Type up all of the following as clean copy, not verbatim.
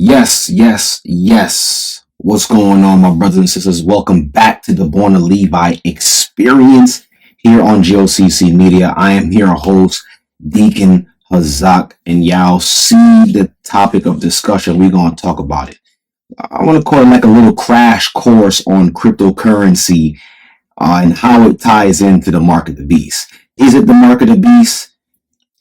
Yes, yes, yes. What's going on, my brothers and sisters? Welcome back to the Born a Levi experience here on G.O.C.C Media. I am here, host Deacon Hazak, and y'all see the topic of discussion. We're going to talk about it. I want to call it like a little crash course on cryptocurrency and how it ties into the mark of the beast. Is it the mark of the beast?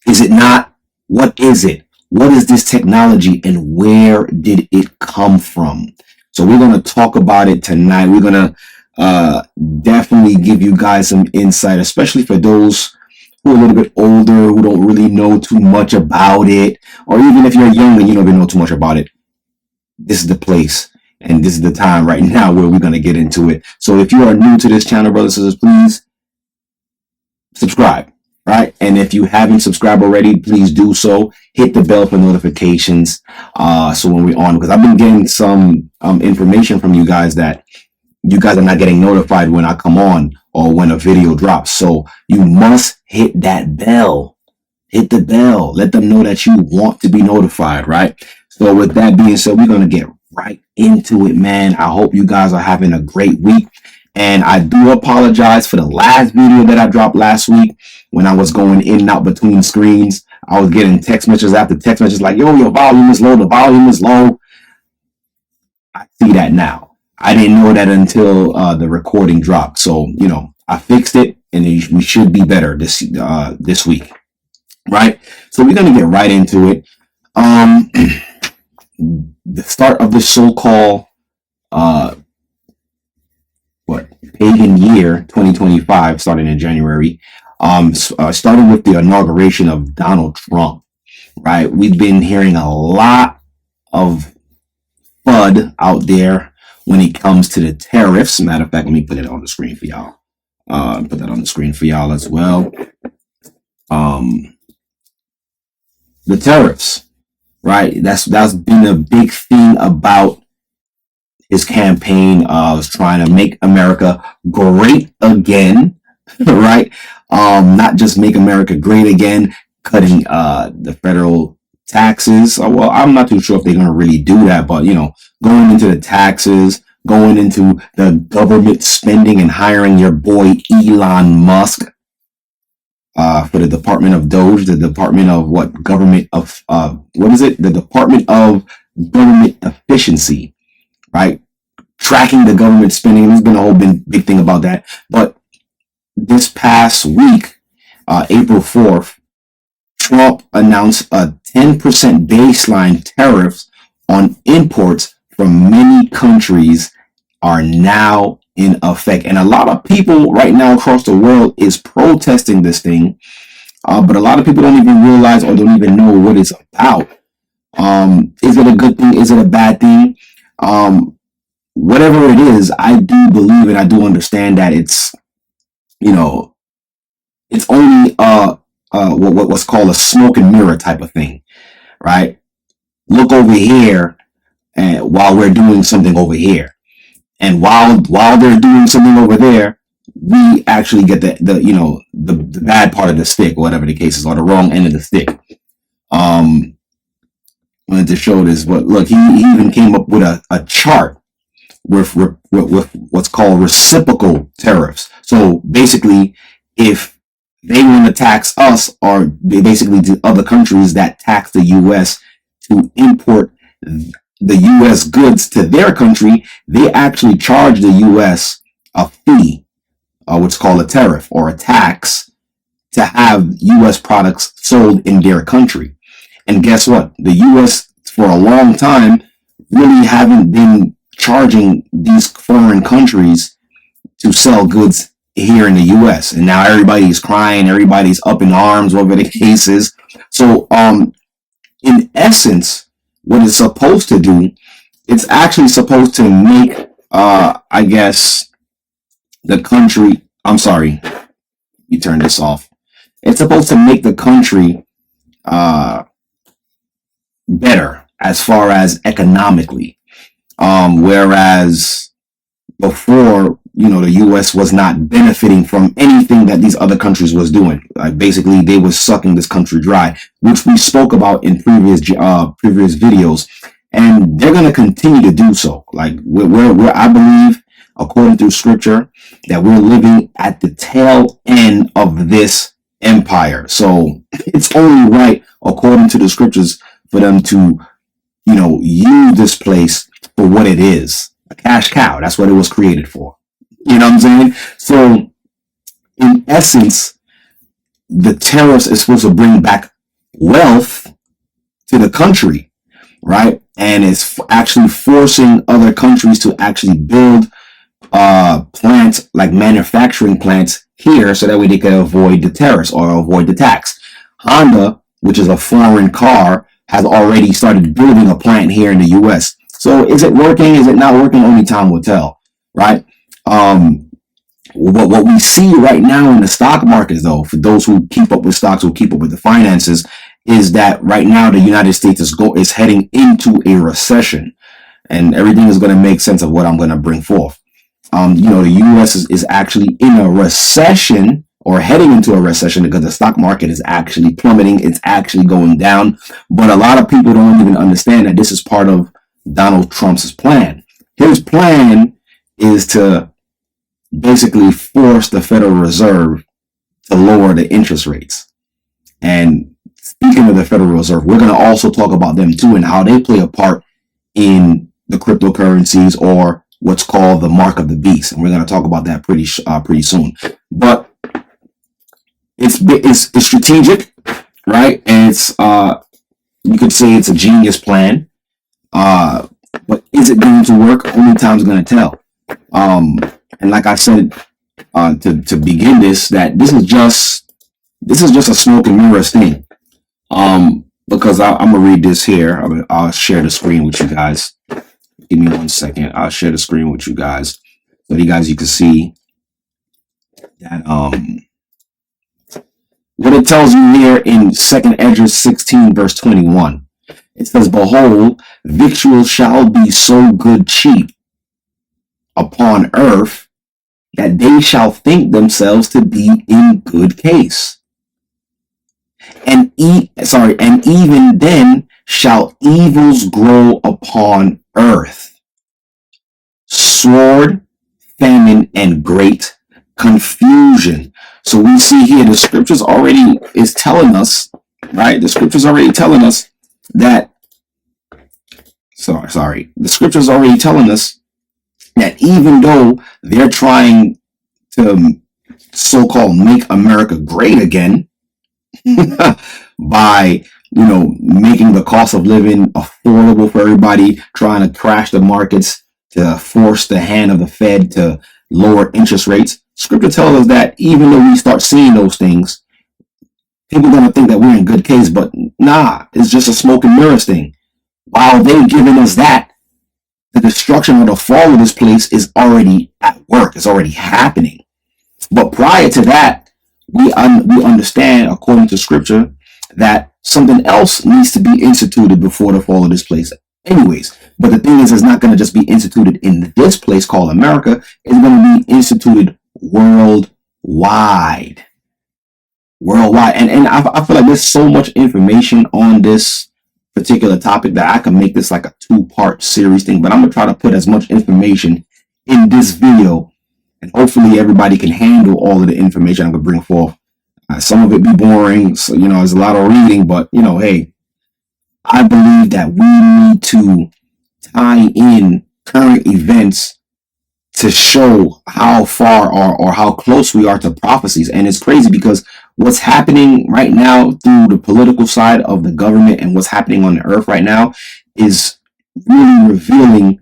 Is it not? What is it? What is this technology and where did it come from? So we're going to talk about it tonight. We're going to definitely give you guys some insight, especially for those who are a little bit older, who don't really know too much about it, or even if you're young and you don't even know too much about it. This is the place and this is the time right now where we're going to get into it. So if you are new to this channel, brothers and sisters, please subscribe. Right. And if you haven't subscribed already, please do so. Hit the bell for notifications. So when we're on, because I've been getting some information from you guys that you guys are not getting notified when I come on or when a video drops. So you must hit that bell. Hit the bell. Let them know that you want to be notified. Right. So with that being said, we're going to get right into it, man. I hope you guys are having a great week. And I do apologize for the last video that I dropped last week when I was going in and out between screens. I was getting text messages after text messages like, yo, your volume is low. The volume is low. I see that now. I didn't know that until the recording dropped. So, I fixed it and we should be better this week. Right. So we're going to get right into it. The start of the so-called pagan year 2025, starting in January, started with the inauguration of Donald Trump. Right, we've been hearing a lot of FUD out there when it comes to the tariffs. Matter of fact, let me put it on the screen for y'all. Put that on the screen for y'all as well. The tariffs, right? That's been a big thing about his campaign was trying to make America great again, right? Not just make America great again, cutting the federal taxes. Well, I'm not too sure if they're going to really do that, but going into the taxes, going into the government spending and hiring your boy Elon Musk for the Department of Doge, the Department of the Department of Government Efficiency. Right, tracking the government spending. There's been a whole big thing about that. But this past week, April 4th, Trump announced a 10% baseline tariffs on imports from many countries are now in effect. And a lot of people right now across the world is protesting this thing. But a lot of people don't even realize or don't even know what it's about. Is it a good thing? Is it a bad thing? Whatever it is, I do believe and I do understand that it's only what's called a smoke and mirror type of thing, right? Look over here, and while we're doing something over here, and while they're doing something over there, we actually get the bad part of the stick, whatever the case is, or the wrong end of the stick. Wanted to show this, but look, he even came up with a chart with what's called reciprocal tariffs. So basically, if they want to tax us, or basically the other countries that tax the U.S. to import the U.S. goods to their country, they actually charge the U.S. a fee, what's called a tariff or a tax, to have U.S. products sold in their country. And guess what? The U.S. for a long time really haven't been charging these foreign countries to sell goods here in the U.S. And now everybody's crying, everybody's up in arms, whatever the case is. So, in essence, what it's supposed to do, it's actually supposed to make, the country, I'm sorry, you turn this off. It's supposed to make the country, better as far as economically. Whereas before, the U.S. was not benefiting from anything that these other countries was doing. Like basically, they were sucking this country dry, which we spoke about in previous videos. and they're going to continue to do so. Like I believe, according to Scripture, that we're living at the tail end of this empire. So it's only right, according to the Scriptures, for them to, use this place for what it is, a cash cow. That's what it was created for. You know what I'm saying? So in essence, the tariffs is supposed to bring back wealth to the country, right? And it's actually forcing other countries to actually build plants, like manufacturing plants here, so that way they can avoid the tariffs or avoid the tax. Honda, which is a foreign car, has already started building a plant here in the US. So is it working? Is it not working? Only time will tell, right? What we see right now in the stock markets, though, for those who keep up with stocks, who keep up with the finances, is that right now the United States is heading into a recession, and everything is going to make sense of what I'm going to bring forth. The U.S. is actually in a recession, or heading into a recession, because the stock market is actually plummeting. It's actually going down. But a lot of people don't even understand that this is part of Donald Trump's plan. His plan is to basically force the Federal Reserve to lower the interest rates. And speaking of the Federal Reserve, we're going to also talk about them too, and how they play a part in the cryptocurrencies, or what's called the mark of the beast. And we're going to talk about that pretty soon. But it's strategic, right? And it's you could say it's a genius plan. But is it going to work? Only time's going to tell. And like I said, to begin this, that this is just a smoke and mirrors thing. Because I'm gonna read this here. I'll share the screen with you guys. Give me 1 second. I'll share the screen with you guys, so you can see that what it tells you here in 2nd Esdras 16 verse 21. It says, "Behold, victuals shall be so good cheap upon earth, that they shall think themselves to be in good case. And even then shall evils grow upon earth, sword, famine, and great confusion." So we see here the Scriptures already is telling us, right? The Scriptures already telling us that. The Scriptures already telling us that even though they're trying to so-called make America great again by, making the cost of living affordable for everybody, trying to crash the markets to force the hand of the Fed to lower interest rates, Scripture tells us that even though we start seeing those things, people are going to think that we're in good case, but nah, it's just a smoke and mirrors thing. While they're giving us that, the destruction or the fall of this place is already at work. It's already happening. But prior to that, we understand, according to Scripture, that something else needs to be instituted before the fall of this place anyways. But the thing is, it's not going to just be instituted in this place called America. It's going to be instituted worldwide. And I feel like there's so much information on this particular topic that I can make this like a 2-part series thing, but I'm gonna try to put as much information in this video, and hopefully everybody can handle all of the information I'm gonna bring forth. Some of it be boring, so there's a lot of reading, but hey, I believe that we need to tie in current events to show how far or how close we are to prophecies. And it's crazy because what's happening right now through the political side of the government and what's happening on the earth right now is really revealing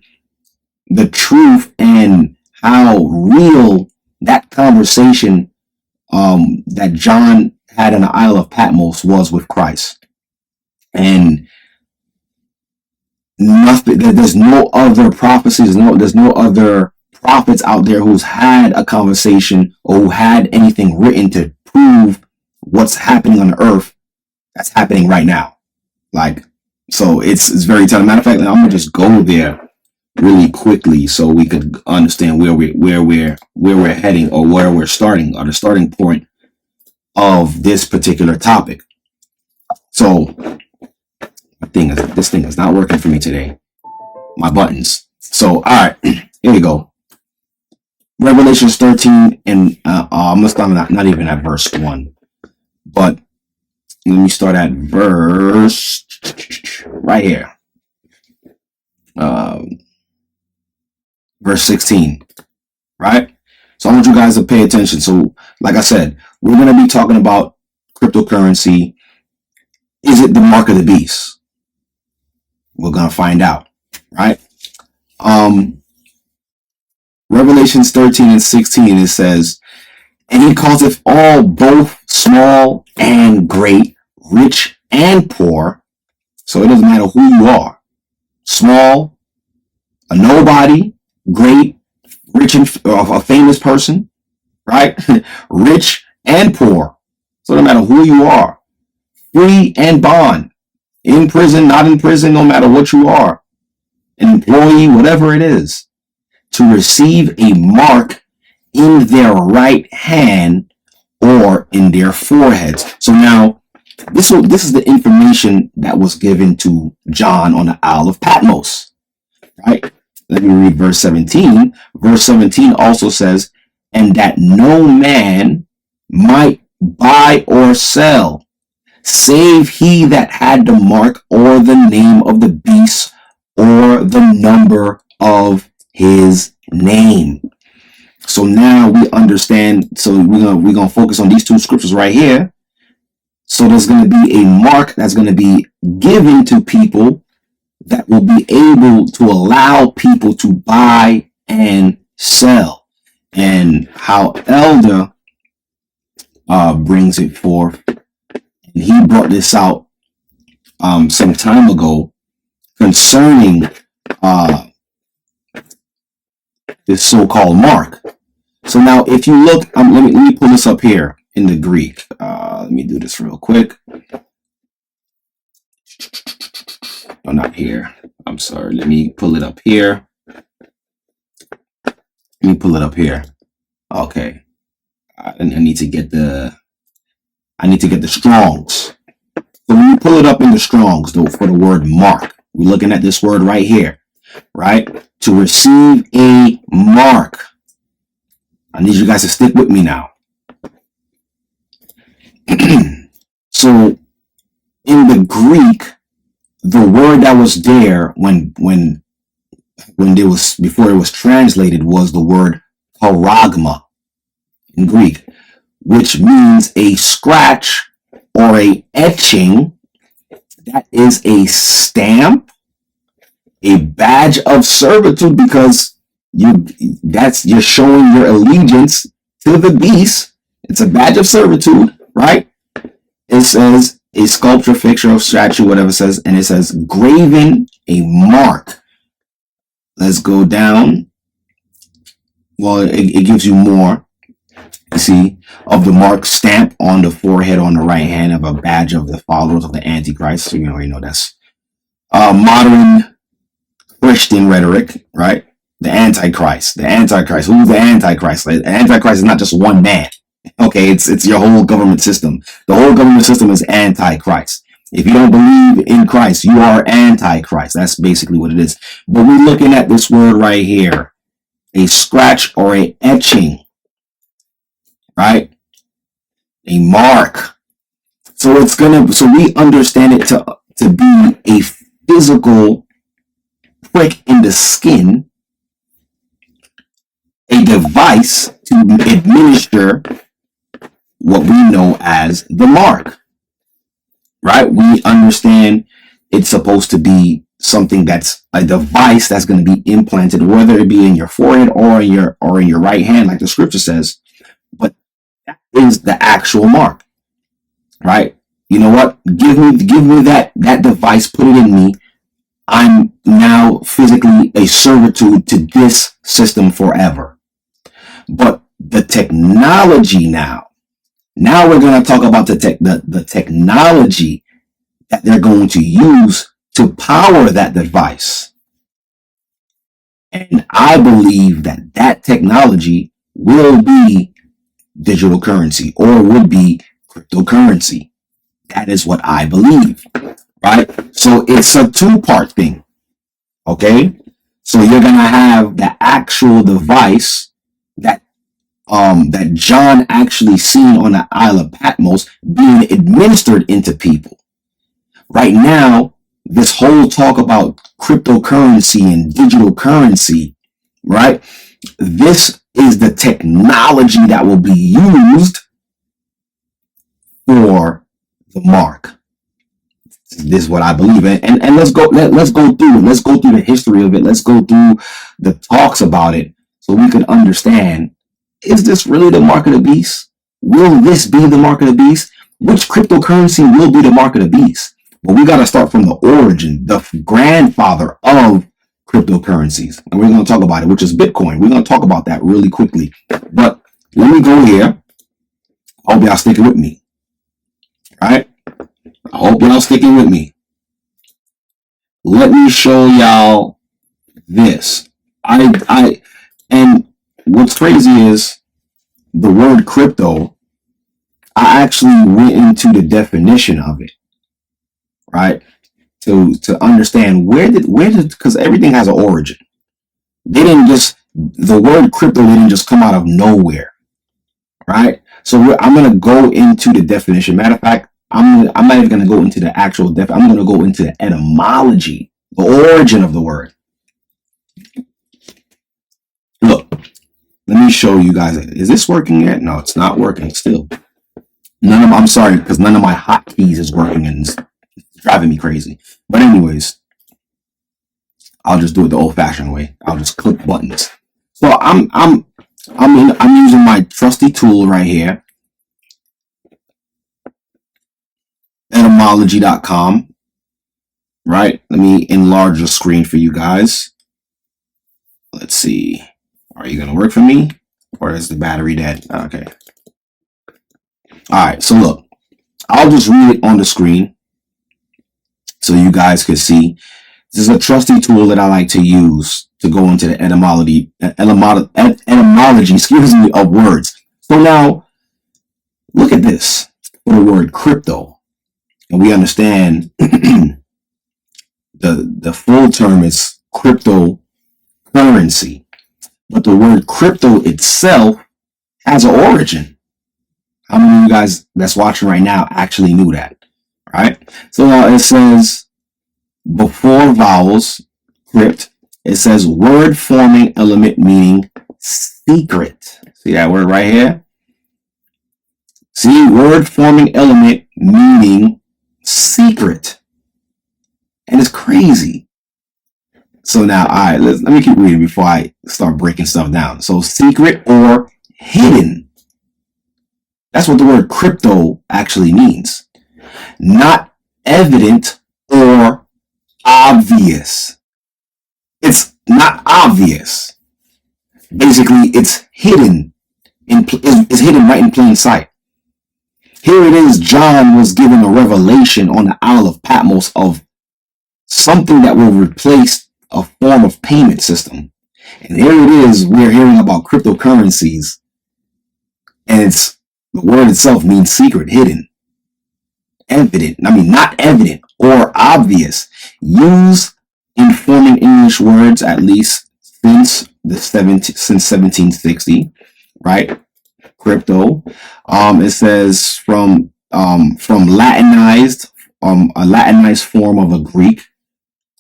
the truth and how real that conversation that John had in the Isle of Patmos was with Christ. And there's no other prophecies, there's no other prophets out there who's had a conversation or who had anything written to prove what's happening on the earth that's happening right now. So it's very telling. Matter of fact, I'm gonna just go there really quickly so we could understand where we're heading, or where we're starting, or the starting point of this particular topic. So This thing is not working for me today. My buttons. So, all right, here we go. Revelations 13, and I'm gonna start not even at verse 1, but let me start at verse right here. Verse 16, right? So I want you guys to pay attention. So, like I said, we're going to be talking about cryptocurrency. Is it the mark of the beast? We're going to find out, right? Revelations 13 and 16, it says, and he causeth all, both small and great, rich and poor. So it doesn't matter who you are. Small, a nobody, great, rich, and a famous person, right? Rich and poor. So no matter who you are. Free and bond. In prison, not in prison, no matter what you are. An employee, whatever it is. To receive a mark in their right hand or in their foreheads. So now, this is the information that was given to John on the Isle of Patmos, right? Let me read verse 17. Verse 17 also says, and that no man might buy or sell, save he that had the mark or the name of the beast or the number of his name. So now we understand. So we're gonna focus on these two scriptures right here. So there's going to be a mark that's going to be given to people that will be able to allow people to buy and sell. And how Elder brings it forth, and he brought this out some time ago concerning this so-called mark. So now, if you look, let me pull this up here in the Greek. Let me do this real quick. No, not here. I'm sorry. Let me pull it up here. Okay. I need to get the Strongs. So when you pull it up in the Strongs, though, for the word mark, we're looking at this word right here, right? To receive a mark. I need you guys to stick with me now. So in the Greek, the word that was there when there was, before it was translated, was the word paragma in Greek, which means a scratch or a etching that is a stamp, a badge of servitude, because you're showing your allegiance to the beast. It's a badge of servitude, right? It says a sculpture, fixture, or statue, whatever it says, and it says graven, a mark. Let's go down. Well, it gives you more, you see, of the mark stamp on the forehead on the right hand of a badge of the followers of the Antichrist. So you already know that's modern Christian rhetoric, right? The Antichrist. Who's the Antichrist? The Antichrist is not just one man. Okay, it's your whole government system. The whole government system is Antichrist. If you don't believe in Christ, you are Antichrist. That's basically what it is. But we're looking at this word right here, a scratch or a etching, right? A mark. So we understand it to be a physical prick in the skin, a device to administer what we know as the mark, right? We understand it's supposed to be something that's a device that's going to be implanted, whether it be in your forehead or in your right hand, like the scripture says. But that is the actual mark, right? You know what? Give me that device, put it in me. I'm now physically a servitude to this system forever. But the technology now we're going to talk about the technology that they're going to use to power that device. And I believe that technology will be digital currency, or would be cryptocurrency. That is what I believe. right? So it's a two-part thing, okay? So you're gonna have the actual device that that John actually seen on the Isle of Patmos being administered into people. Right now, this whole talk about cryptocurrency and digital currency, right? This is the technology that will be used for the mark. This is what I believe in. And let's go through it. Let's go through the history of it. Let's go through the talks about it so we can understand, is this really the mark of the beast? Will this be the mark of the beast? Which cryptocurrency will be the mark of the beast? Well, we got to start from the origin, the grandfather of cryptocurrencies. And we're going to talk about it, which is Bitcoin. We're going to talk about that really quickly. But let me go here. I hope y'all sticking with me. All right? I hope y'all sticking with me. Let me show y'all this. And what's crazy is the word crypto, I actually went into the definition of it, right? To understand where did, because everything has an origin. The word crypto didn't just come out of nowhere, right? So I'm going to go into the definition. Matter of fact, I'm not even going to go into the actual I'm going to go into the etymology, the origin of the word. Look, let me show you guys. Is this working yet? No, it's not working still. I'm sorry, because none of my hotkeys is working and it's driving me crazy. But anyways, I'll just do it the old-fashioned way. I'll just click buttons. So I'm using my trusty tool right here, etymology.com. Right? Let me enlarge the screen for you guys. Let's see. Are you going to work for me? Or is the battery dead? Okay. All right. So look, I'll just read it on the screen so you guys can see. This is a trusty tool that I like to use to go into the etymology, excuse me, of words. So now, look at this. For the word crypto. And we understand the full term is cryptocurrency. But the word crypto itself has an origin. How many of you guys that's watching right now actually knew that? Right? So now it says, before vowels, crypt, it says word forming element meaning secret. See that word right here? See, word forming element meaning secret. And it's crazy. So now, all right, let me keep reading before I start breaking stuff down. So secret or hidden. That's what the word crypto actually means. Not evident or obvious. It's not obvious. Basically, it's hidden. It's hidden right in plain sight. Here it is, John was given a revelation on the Isle of Patmos of something that will replace a form of payment system. And here it is, we're hearing about cryptocurrencies. And the word itself means secret, hidden, evident. I mean, not evident or obvious. Used in forming English words at least since 1760, right? Crypto. It says from Latinized, a Latinized form of a Greek,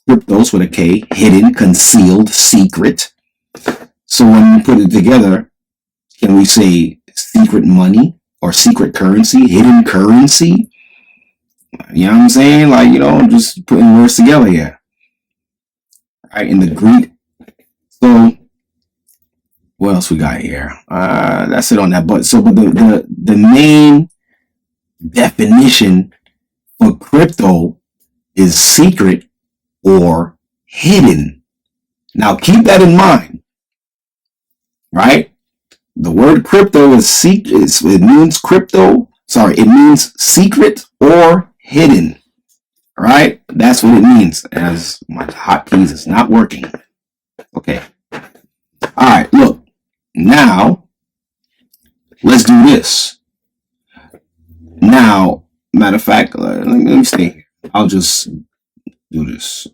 cryptos with a K, hidden, concealed, secret. So when we put it together, can we say secret money or secret currency, hidden currency? You know what I'm saying? Like, just putting words together here. Right, in the Greek. So what else we got here? That's it on that. But the main definition for crypto is secret or hidden. Now keep that in mind, right? The word crypto is secret. It means crypto. Sorry, it means secret or hidden, right? That's what it means. As my hotkeys is not working. Okay. All right. Look. Now, let's do this. Now, matter of fact, let me see. I'll just do this.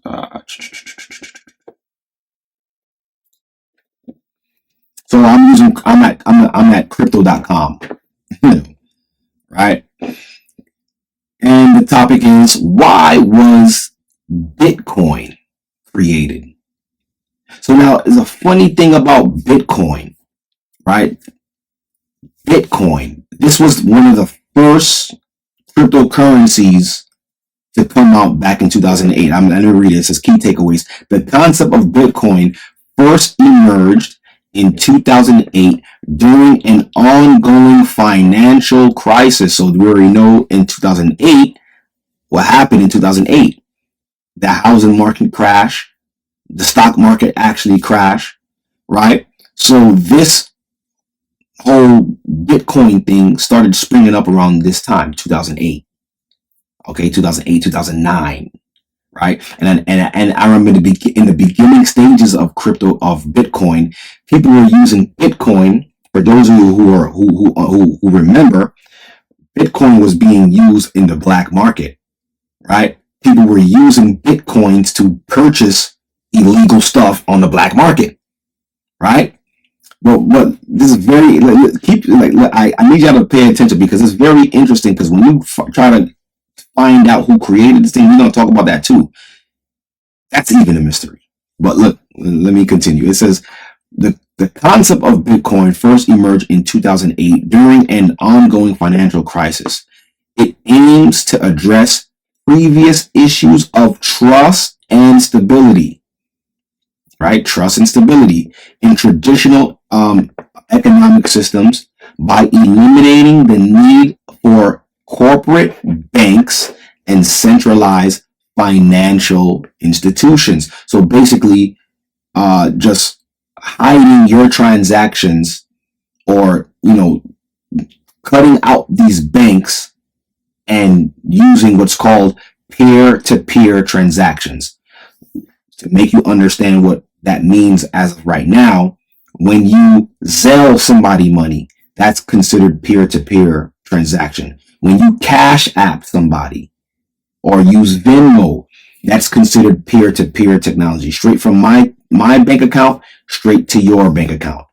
So I'm at crypto.com, right? And the topic is, why was Bitcoin created? So now, there's a funny thing about Bitcoin, right? Bitcoin. This was one of the first cryptocurrencies to come out back in 2008. I'm going to read it. It says key takeaways. The concept of Bitcoin first emerged in 2008 during an ongoing financial crisis. So we already know in 2008 what happened in 2008. The housing market crash, the stock market actually crashed, right? So this whole Bitcoin thing started springing up around this time, 2008. Okay, 2008, 2009, right? And I remember in the beginning stages of Bitcoin, people were using Bitcoin. For those of you who remember, Bitcoin was being used in the black market, right? People were using Bitcoins to purchase illegal stuff on the black market, right? But this is very I need y'all to pay attention, because it's very interesting. Because when you try to find out who created this thing, we're going to talk about that too. That's even a mystery. But look, let me continue. It says the concept of Bitcoin first emerged in 2008 during an ongoing financial crisis. It aims to address previous issues of trust and stability, right? Trust and stability in traditional economic systems by eliminating the need for corporate banks and centralized financial institutions. So basically, just hiding your transactions, or cutting out these banks and using what's called peer-to-peer transactions. To make you understand what that means as of right now, when you Zelle somebody money, that's considered peer-to-peer transaction. When you Cash App somebody or use Venmo, that's considered peer-to-peer technology. Straight from my bank account, straight to your bank account.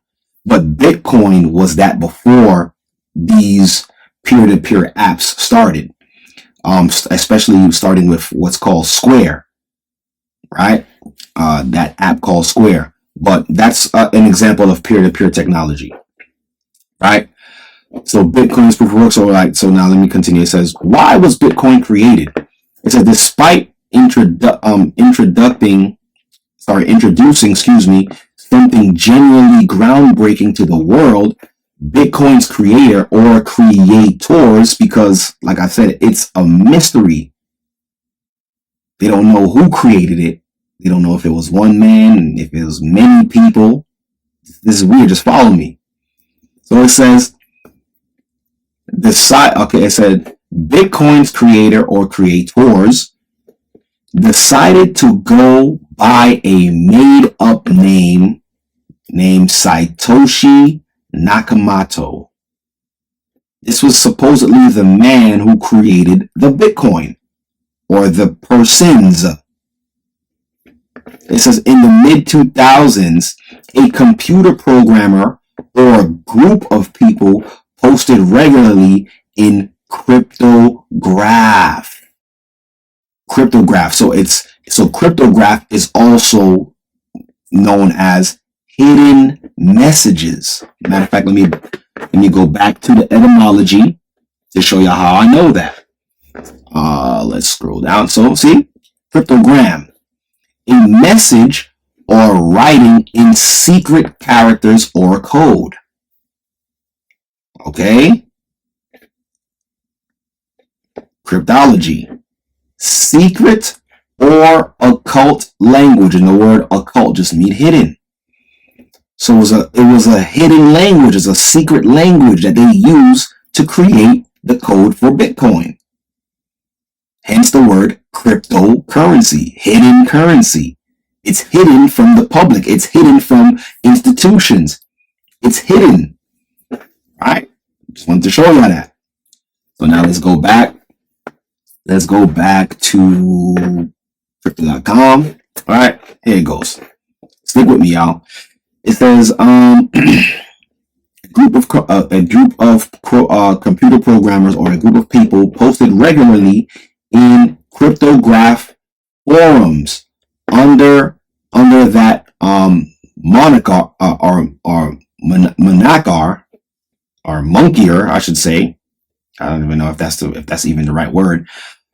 But Bitcoin was that before these peer-to-peer apps started, especially starting with what's called Square, right? That app called Square. But that's an example of peer-to-peer technology, right? So Bitcoin's proof of work. So now let me continue. It says, why was Bitcoin created? It says, despite introducing, something genuinely groundbreaking to the world, Bitcoin's creator or creators, because like I said, it's a mystery. They don't know who created it. They don't know if it was one man, if it was many people. This is weird. Just follow me. So it says, it said Bitcoin's creator or creators decided to go by a made-up name named Satoshi Nakamoto. This was supposedly the man who created the Bitcoin, or the persons. It says in the mid-2000s, a computer programmer or a group of people posted regularly in cryptograph. So cryptograph is also known as hidden messages. Matter of fact, let me go back to the etymology to show you how I know that. Let's scroll down. So see, cryptogram, a message or writing in secret characters or code. Okay? Cryptology, secret or occult language, and the word occult just means hidden. So it was a hidden language, it's a secret language that they use to create the code for Bitcoin. Hence the word cryptocurrency, hidden currency. It's hidden from the public. It's hidden from institutions. It's hidden. All right? Just wanted to show you that. So now let's go back. Let's go back to crypto.com. All right, here it goes. Stick with me, y'all. It says a group of computer programmers, or a group of people, posted regularly in cryptograph forums under that moniker or monacar or monkeyer, I should say. I don't even know if that's even the right word.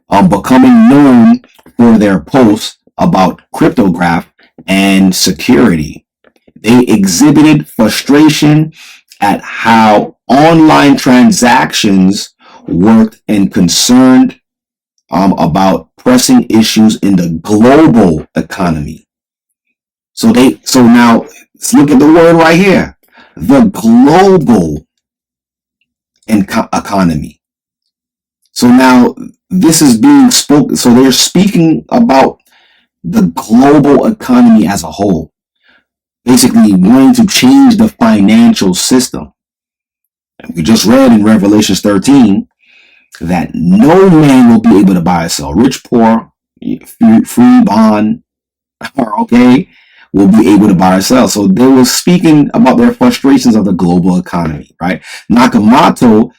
Becoming known for their posts about cryptograph and security. They exhibited frustration at how online transactions worked and concerned about pressing issues in the global economy. So now let's look at the word right here, the global economy. So now this is being spoken. So they're speaking about the global economy as a whole, basically wanting to change the financial system. And we just read in Revelation 13 that no man will be able to buy or sell. Rich, poor, free, bond, okay, will be able to buy or sell. So they were speaking about their frustrations of the global economy, right? Nakamoto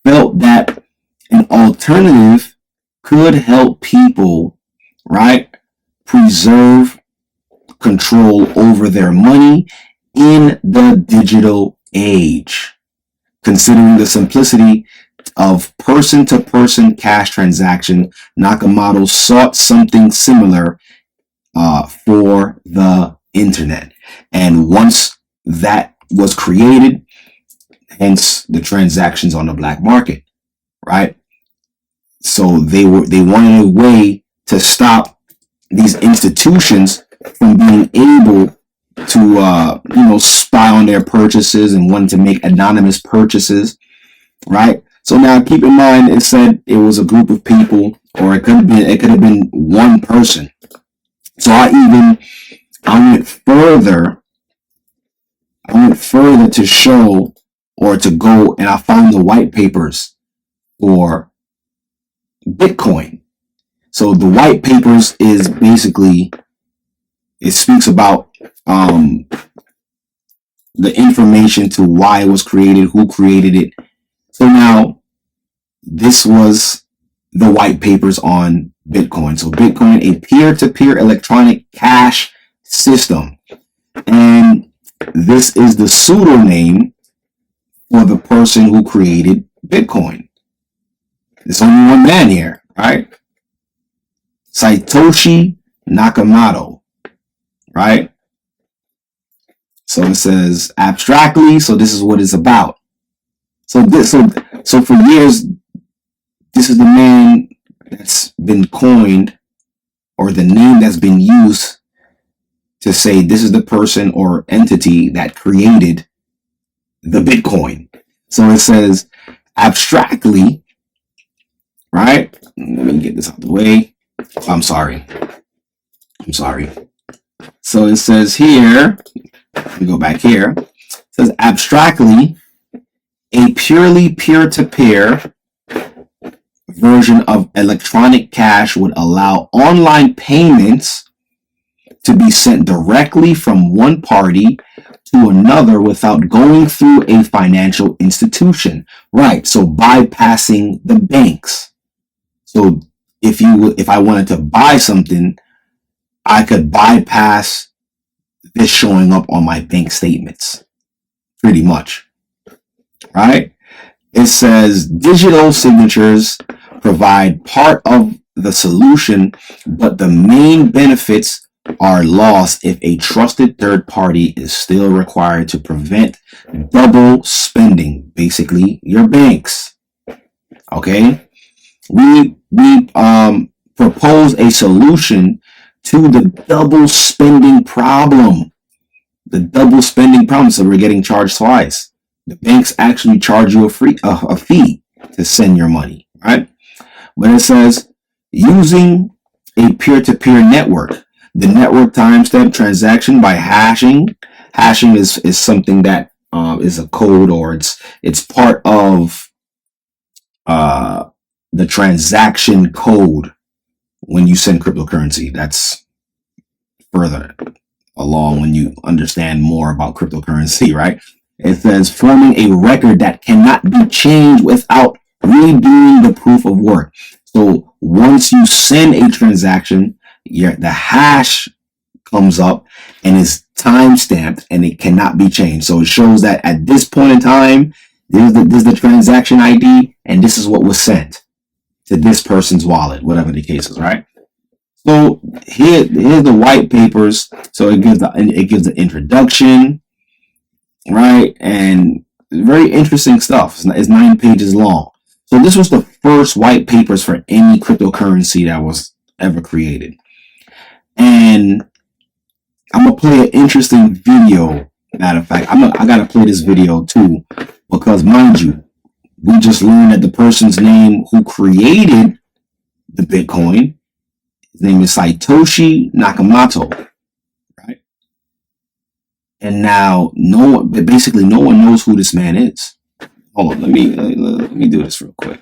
felt that an alternative could help people, right, preserve control over their money in the digital age. Considering the simplicity of person-to-person cash transaction, Nakamoto sought something similar for the internet. And once that was created, hence the transactions on the black market, right? So they wanted a way to stop these institutions from being able to spy on their purchases and wanted to make anonymous purchases, right? So now keep in mind, it said it was a group of people, or it could have been one person. So I went further to show, or to go, and I found the white papers for Bitcoin. So the white papers is basically, it speaks about the information to why it was created, who created it. So now this was the white papers on Bitcoin. So Bitcoin, a peer-to-peer electronic cash system. And this is the pseudonym for the person who created Bitcoin. There's only one man here, right? Satoshi Nakamoto, right? So it says abstractly. So this is what it's about. So for years, this is the man that's been coined, or the name that's been used to say this is the person or entity that created the Bitcoin. So it says abstractly, right? Let me get this out of the way. I'm sorry. So it says here, let me go back here. It says abstractly, a purely peer-to-peer version of electronic cash would allow online payments to be sent directly from one party to another without going through a financial institution. Right, so bypassing the banks. So if I wanted to buy something, I could bypass this showing up on my bank statements, pretty much, right? It says digital signatures provide part of the solution, but the main benefits are lost if a trusted third party is still required to prevent double spending, basically your banks. Okay, we propose a solution to the double spending problem. The double spending problem. So we're getting charged twice. The banks actually charge you a fee to send your money, right? But it says using a peer-to-peer network. The network timestamp transaction by hashing. Hashing is something that is a code, or it's part of the transaction code when you send cryptocurrency. That's further along when you understand more about cryptocurrency, right? It says forming a record that cannot be changed without redoing the proof of work. So once you send a transaction, the hash comes up and is time stamped and it cannot be changed. So it shows that at this point in time, this is the transaction ID and this is what was sent to this person's wallet, whatever the case is, right? So here's the white papers. So it gives the introduction, right? And very interesting stuff. It's 9 pages long. So this was the first white papers for any cryptocurrency that was ever created. And I'm gonna play an interesting video. Matter of fact, I gotta play this video too, because mind you, we just learned that the person's name who created the Bitcoin, his name is Satoshi Nakamoto, right? And now no one knows who this man is. Hold on, let me do this real quick.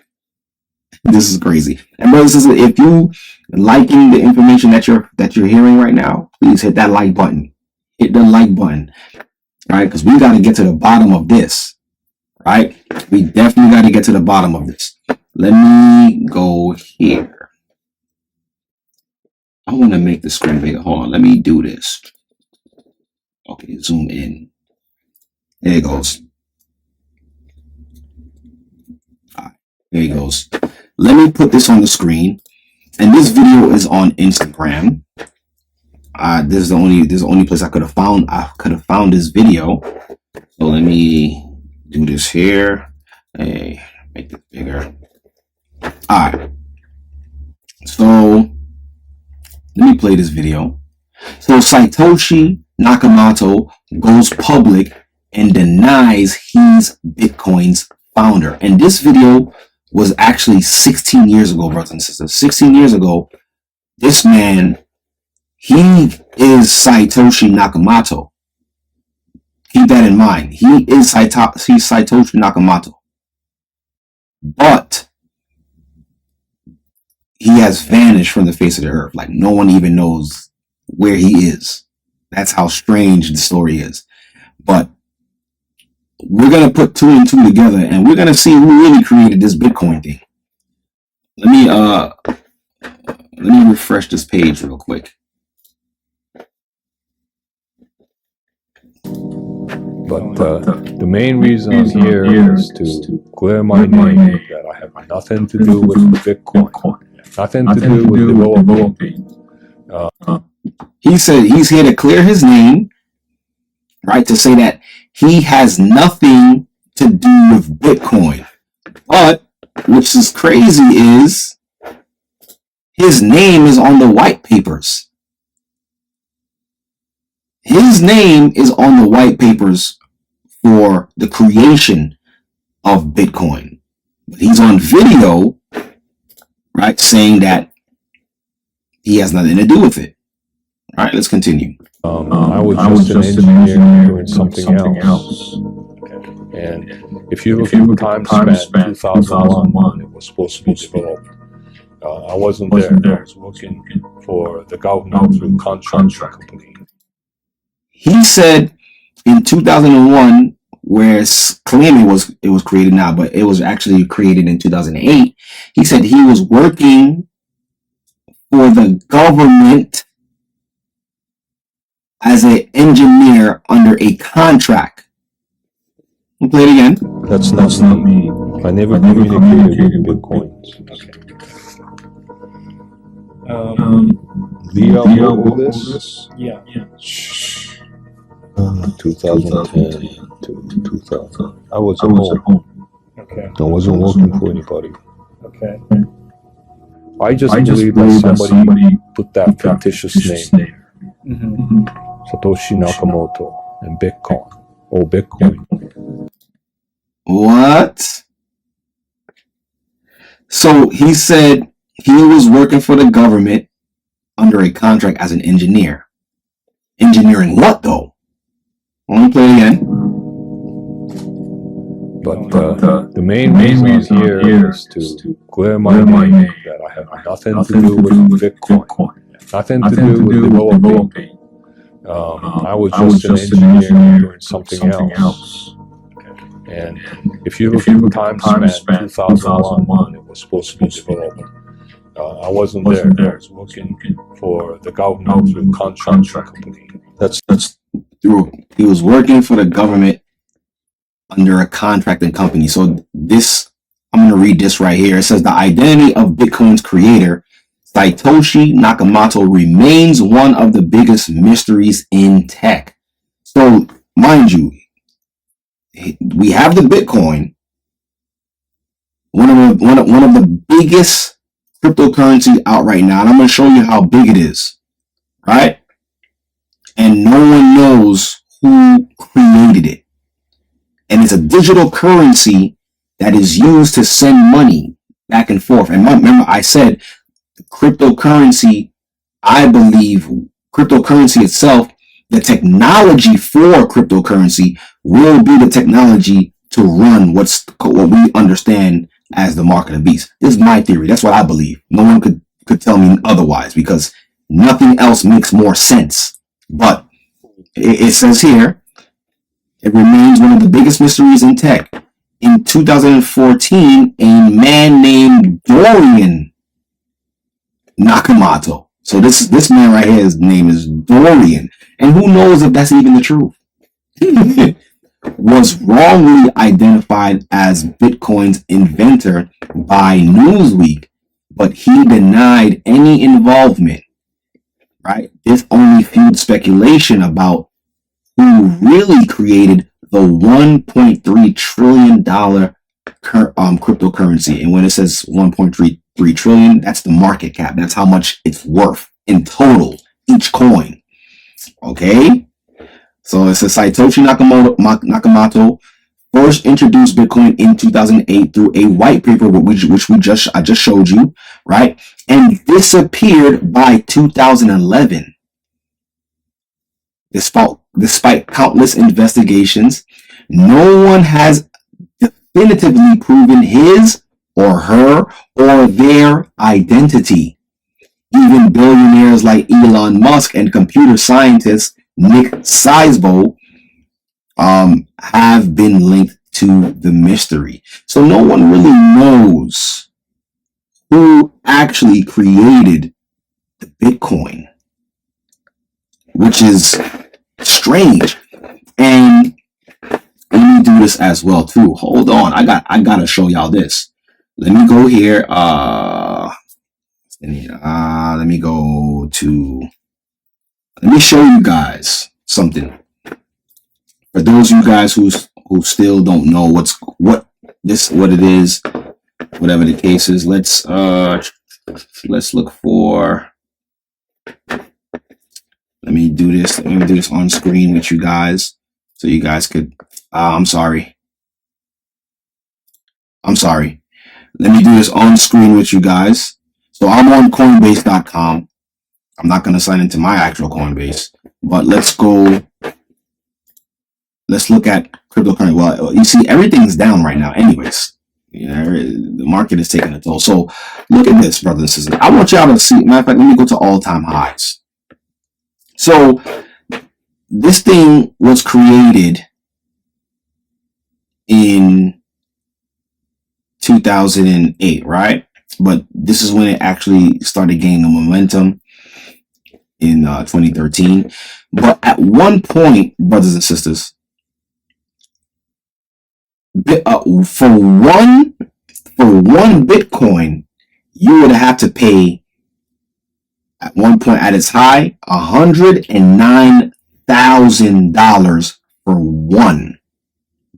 This is crazy. And brothers and sisters, if you liking the information that you're hearing right now, please hit that like button. Hit the like button, right? Because we got to get to the bottom of this, right? We definitely got to get to the bottom of this. Let me go here. I want to make the screen bigger. Hold on. Let me do this. Okay, zoom in. There it goes. All right, there it goes. Let me put this on the screen. And this video is on Instagram. This is the only place I could have found this video. So let me do this here. Hey, make this bigger. All right. So let me play this video. So Satoshi Nakamoto goes public and denies he's Bitcoin's founder. And this video was actually 16 years ago, brothers and sisters. 16 years ago, this man, he is Satoshi Nakamoto. Keep that in mind. He's Satoshi Nakamoto. But he has vanished from the face of the earth. Like no one even knows where he is. That's how strange the story is. But we're going to put 2 and 2 together and we're going to see who really created this Bitcoin thing. Let me refresh this page real quick. But the main reason I'm here is to clear my name that I have nothing to do with Bitcoin, nothing to do with developing. He said he's here to clear his name, right? To say that he has nothing to do with Bitcoin. But, which is crazy, is his name is on the white papers. His name is on the white papers for the creation of Bitcoin. But he's on video, right, saying that he has nothing to do with it. All right, let's continue. I was just an engineer doing something else. And if you look at the time span, 2001, it was supposed to be developed. I wasn't there. I was working for the government through contract company. He said in 2001, where it's claiming it was created now, but it was actually created in 2008. He said he was working for the government as an engineer under a contract. We'll play it again. That's not me. I never communicated with Bitcoins. Lawya, all this? Yeah. 2010 to 2000. I was at home. Okay. I wasn't working for anybody. Okay. I just believe that somebody put that fictitious name, Mm-hmm. Satoshi Nakamoto, and Bitcoin, or Bitcoin. What? So he said he was working for the government under a contract as an engineer. Engineering what though? Let me play it again. But the main reason I'm here is to clear my name that I have nothing to do with Bitcoin, nothing to do with developing. I was just an engineer doing something else. And if you look at the time span, 2001, when it was supposed to be developed, I wasn't there. I was working for the government through contract company. That's through. He was working for the government under a contracting company. So this, I'm going to read this right here. It says the identity of Bitcoin's creator, Satoshi Nakamoto, remains one of the biggest mysteries in tech. So mind you, we have the Bitcoin, one of the biggest cryptocurrency out right now. And I'm going to show you how big it is, right? And no one knows who created it. And it's a digital currency that is used to send money back and forth. And remember, I said cryptocurrency, I believe cryptocurrency itself, the technology for cryptocurrency will be the technology to run what we understand as the mark of the beast. This is my theory. That's what I believe. No one could tell me otherwise, because nothing else makes more sense. But it says here, it remains one of the biggest mysteries in tech. In 2014, a man named Dorian Nakamoto. So this man right here, his name is Dorian. And who knows if that's even the truth? Was wrongly identified as Bitcoin's inventor by Newsweek, but he denied any involvement. Right? This only fueled speculation about who really created the $1.3 trillion cryptocurrency. And when it says 1.33 trillion, that's the market cap. That's how much it's worth in total, each coin. Okay? So it says Satoshi Nakamoto first introduced Bitcoin in 2008 through a white paper, which I just showed you, right? And disappeared by 2011. Despite countless investigations, no one has definitively proven his or her or their identity. Even billionaires like Elon Musk and computer scientist Nick Szabo have been linked to the mystery. So no one really knows who actually created the Bitcoin, which is strange. And let me do this as well too. Hold on, I gotta show y'all this. Let me go here. Let me show you guys something. For those of you guys who still don't know what it is, whatever the case is, let's look for. Let me do this on screen with you guys, so you guys could. I'm sorry. Let me do this on screen with you guys. So I'm on Coinbase.com. I'm not going to sign into my actual Coinbase, but let's look at cryptocurrency. Well, you see, everything's down right now anyways. The market is taking a toll. So look at this, brothers and sisters. I want y'all to see, matter of fact, let me go to all-time highs. So this thing was created in 2008, right? But this is when it actually started gaining the momentum in 2013. But at one point, brothers and sisters, for one Bitcoin, you would have to pay, at one point at its high, $109,000 for one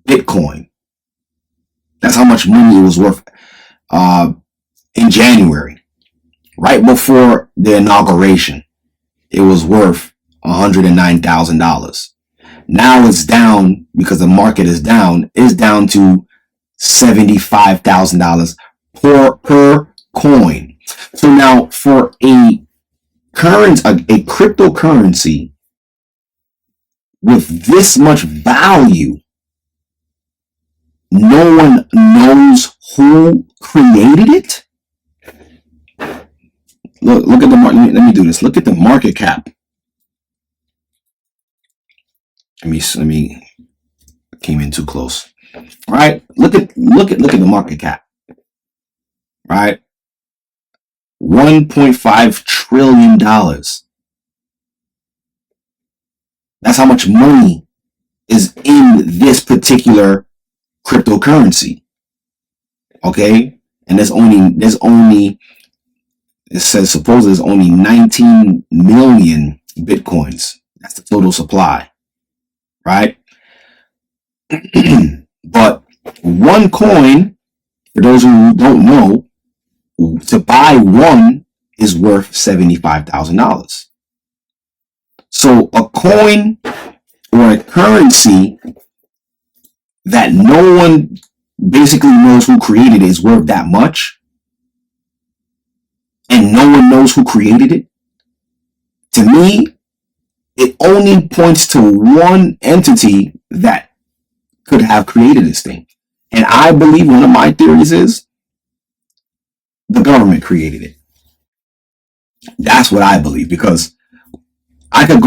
Bitcoin. That's how much money it was worth in January, right before the inauguration. It was worth $109,000. Now it's down, because the market is down. It's down to $75,000 per coin. So now for a cryptocurrency with this much value, no one knows who created it. Look at the market. Let me do this. Look at the market cap. Let me came in too close. Right? Look at the market cap. Right? $1.5 trillion. That's how much money is in this particular cryptocurrency. Okay? And there's only it says suppose there's only 19 million bitcoins. That's the total supply. Right? But one coin, for those who don't know, to buy one is worth $75,000. So a coin or a currency that no one basically knows who created it is worth that much, and no one knows who created it. To me, it only points to one entity that could have created this thing. And I believe one of my theories is the government created it. That's what I believe, because after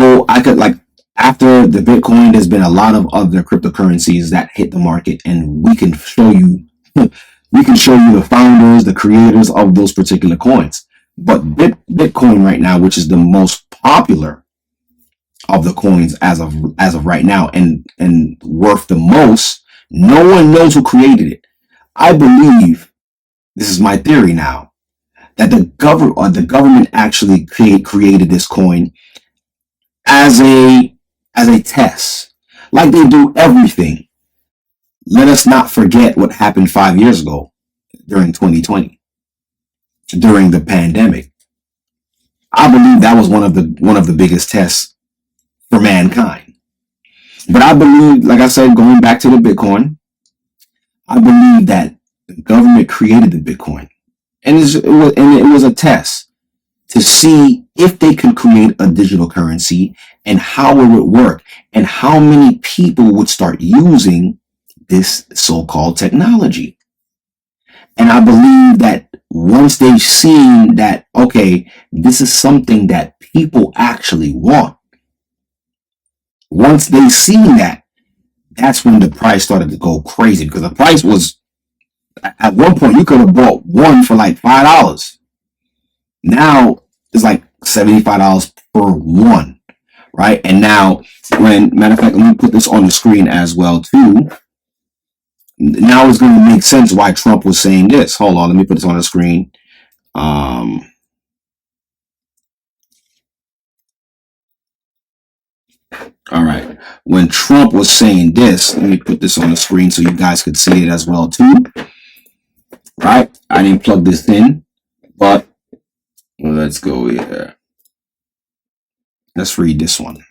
the Bitcoin, there's been a lot of other cryptocurrencies that hit the market, and we can show you the founders, the creators of those particular coins. But Bitcoin right now, which is the most popular of the coins as of right now, and worth the most, no one knows who created it. I believe, this is my theory now, that the government actually created this coin as a test, like they do everything. Let us not forget what happened 5 years ago during 2020, during the pandemic. I believe that was one of the biggest tests for mankind. But I believe, like I said, going back to the Bitcoin, I believe that the government created the Bitcoin, and it was a test to see if they could create a digital currency and how it would work and how many people would start using this so-called technology. And I believe that once they've seen that, okay, this is something that people actually want, once they've seen that, that's when the price started to go crazy, because the price was, at one point, you could have bought one for like $5. Now it's like $75 per one, right? And now, matter of fact, let me put this on the screen as well too. Now it's going to make sense why Trump was saying this. Hold on, let me put this on the screen. All right. When Trump was saying this, let me put this on the screen so you guys could see it as well too. Right? I didn't plug this in, but let's go here. Let's read this one.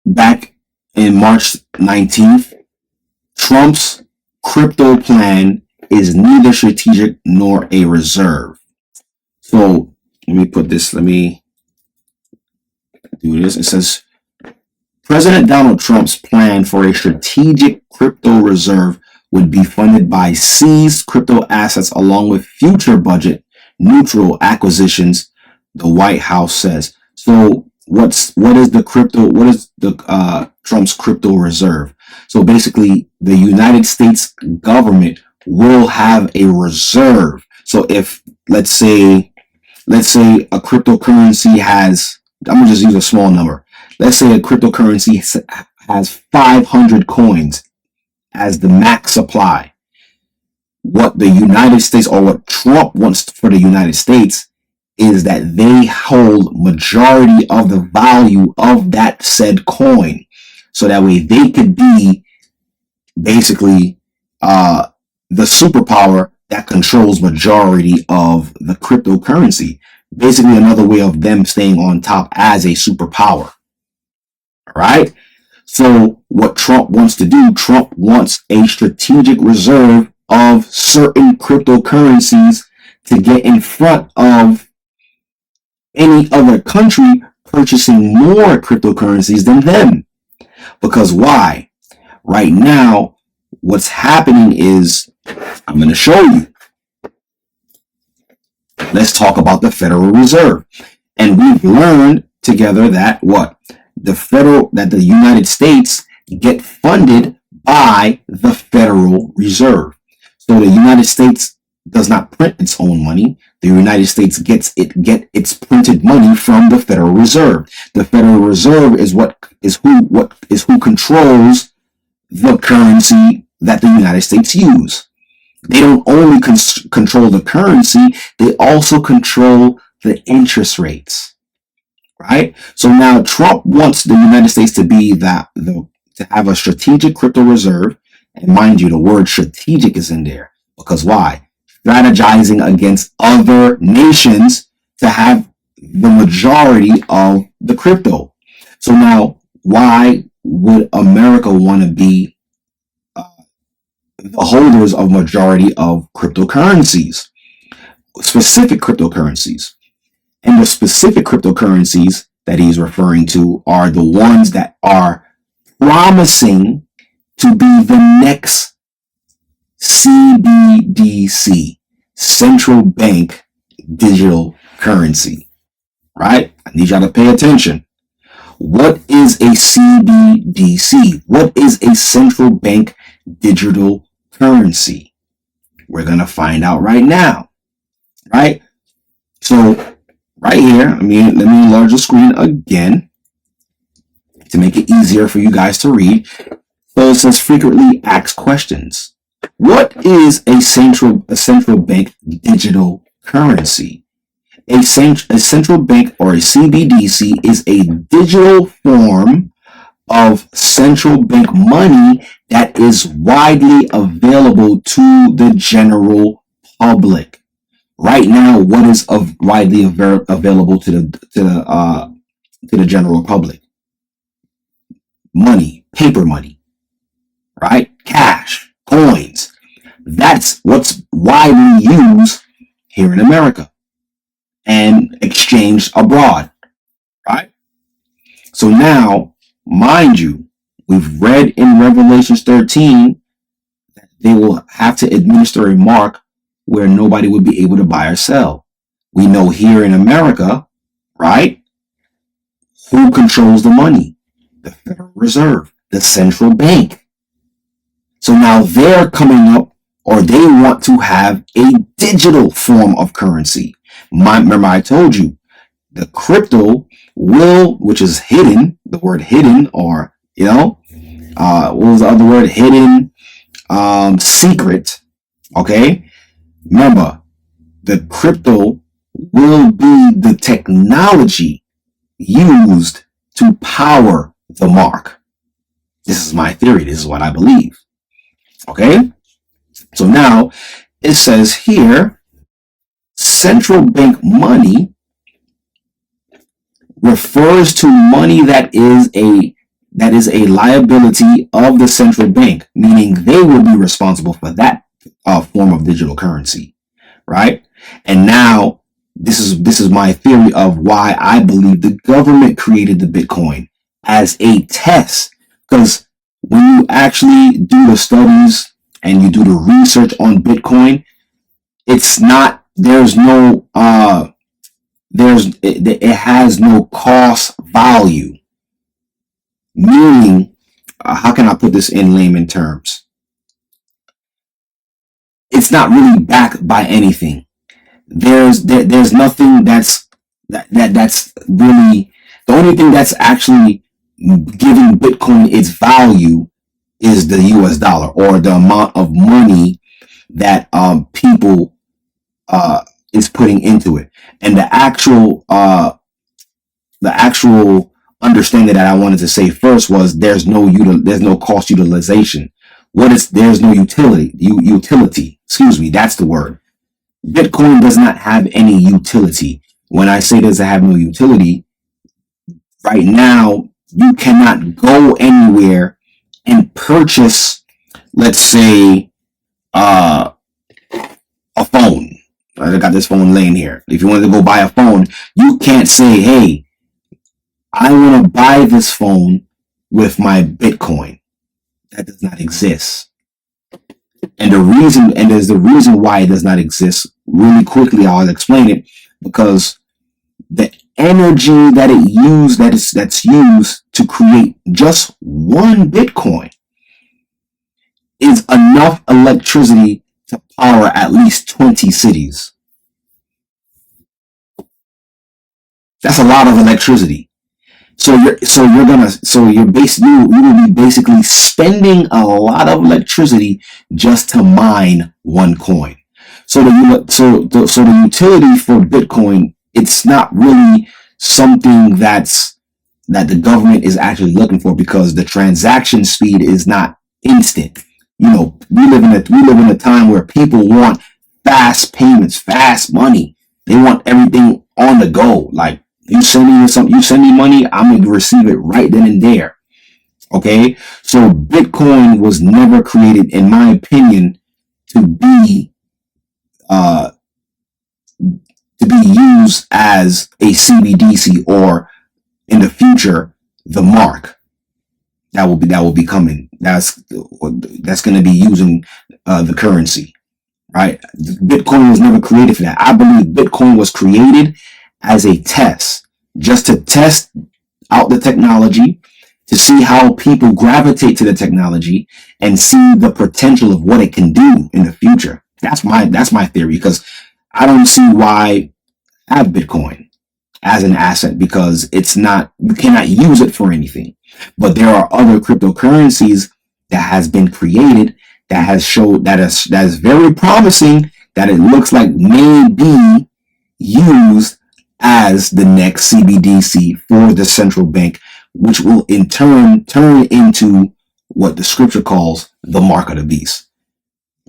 Back in March 19th, Trump's crypto plan is neither strategic nor a reserve. So let me do this. It says, President Donald Trump's plan for a strategic crypto reserve would be funded by seized crypto assets along with future budget neutral acquisitions, the White House says. So what is Trump's crypto reserve? So basically, the United States government will have a reserve. So if let's say a cryptocurrency has, I'm gonna just use a small number. Let's say a cryptocurrency has 500 coins as the max supply. What the United States, or what Trump wants for the United States, is that they hold majority of the value of that said coin. So that way they could be basically the superpower that controls majority of the cryptocurrency. Basically another way of them staying on top as a superpower. Right? So what Trump wants to do, Trump wants a strategic reserve of certain cryptocurrencies to get in front of any other country purchasing more cryptocurrencies than them. Because why? Right now, what's happening is, I'm going to show you. Let's talk about the Federal Reserve. And we've learned together that what? That the United States get funded by the Federal Reserve. So the United States does not print its own money. The United States get its printed money from the Federal Reserve. The Federal Reserve is who controls the currency that the United States use. They don't only control the currency, they also control the interest rates. Right? So now Trump wants the United States to be to have a strategic crypto reserve. And mind you, the word strategic is in there. Because why? Strategizing against other nations to have the majority of the crypto. So now, why would America want to be the holders of majority of cryptocurrencies, specific cryptocurrencies? And the specific cryptocurrencies that he's referring to are the ones that are promising to be the next CBDC, central bank digital currency. Right? I need y'all to pay attention. What is a CBDC? What is a central bank digital currency? We're going to find out right now. Right? So, right here, let me enlarge the screen again to make it easier for you guys to read. So it says frequently asked questions. What is a central bank digital currency? A central bank or a CBDC is a digital form of central bank money that is widely available to the general public. Right now, what is widely available to the general public? Money, paper money, right? Cash, coins. That's what's widely used here in America and exchanged abroad, right? So now, mind you, we've read in Revelations 13 that they will have to administer a mark where nobody would be able to buy or sell. We know here in America, right? Who controls the money? The Federal Reserve, the central bank. So now they're coming up, or they want to have a digital form of currency. Remember I told you, the crypto which is hidden, the word hidden, or, what was the other word? Hidden, secret, okay? Remember, the crypto will be the technology used to power the mark. This is my theory. This is what I believe. Okay? So now it says here, central bank money refers to money that is a liability of the central bank, meaning they will be responsible for that form of digital currency, right? And now this is my theory of why I believe the government created the Bitcoin as a test, because when you actually do the studies and you do the research on Bitcoin, it has no cost value. Meaning, how can I put this in layman terms? It's not really backed by anything. There's nothing that's really, the only thing that's actually giving Bitcoin its value is the US dollar, or the amount of money that people is putting into it. And the actual understanding that I wanted to say first was there's no cost utilization. There's no utility. Excuse me, that's the word. Bitcoin does not have any utility. When I say does it have no utility, right now you cannot go anywhere and purchase, let's say, a phone. I got this phone laying here. If you wanted to go buy a phone, you can't say, hey, I want to buy this phone with my Bitcoin. That does not exist. And there's the reason why it does not exist. Really quickly, I'll explain it, because the energy that's used to create just one Bitcoin is enough electricity to power at least 20 cities. That's a lot of electricity. So you will be basically spending a lot of electricity just to mine one coin. So the utility for Bitcoin, it's not really something that the government is actually looking for, because the transaction speed is not instant. We live in a time where people want fast payments, fast money. They want everything on the go. Like, you send me money, I'm going to receive it right then and there. Okay? So Bitcoin was never created, in my opinion, to be used as a CBDC, or in the future, the mark that will be coming. That's going to be using the currency, right? Bitcoin was never created for that. I believe Bitcoin was created as a test, just to test out the technology, to see how people gravitate to the technology, and see the potential of what it can do in the future. That's my theory, because I don't see why I have Bitcoin as an asset, because you cannot use it for anything. But there are other cryptocurrencies that has been created that has showed that is very promising, that it looks like may be used as the next CBDC for the central bank, which will in turn turn into what the scripture calls the mark of the beast.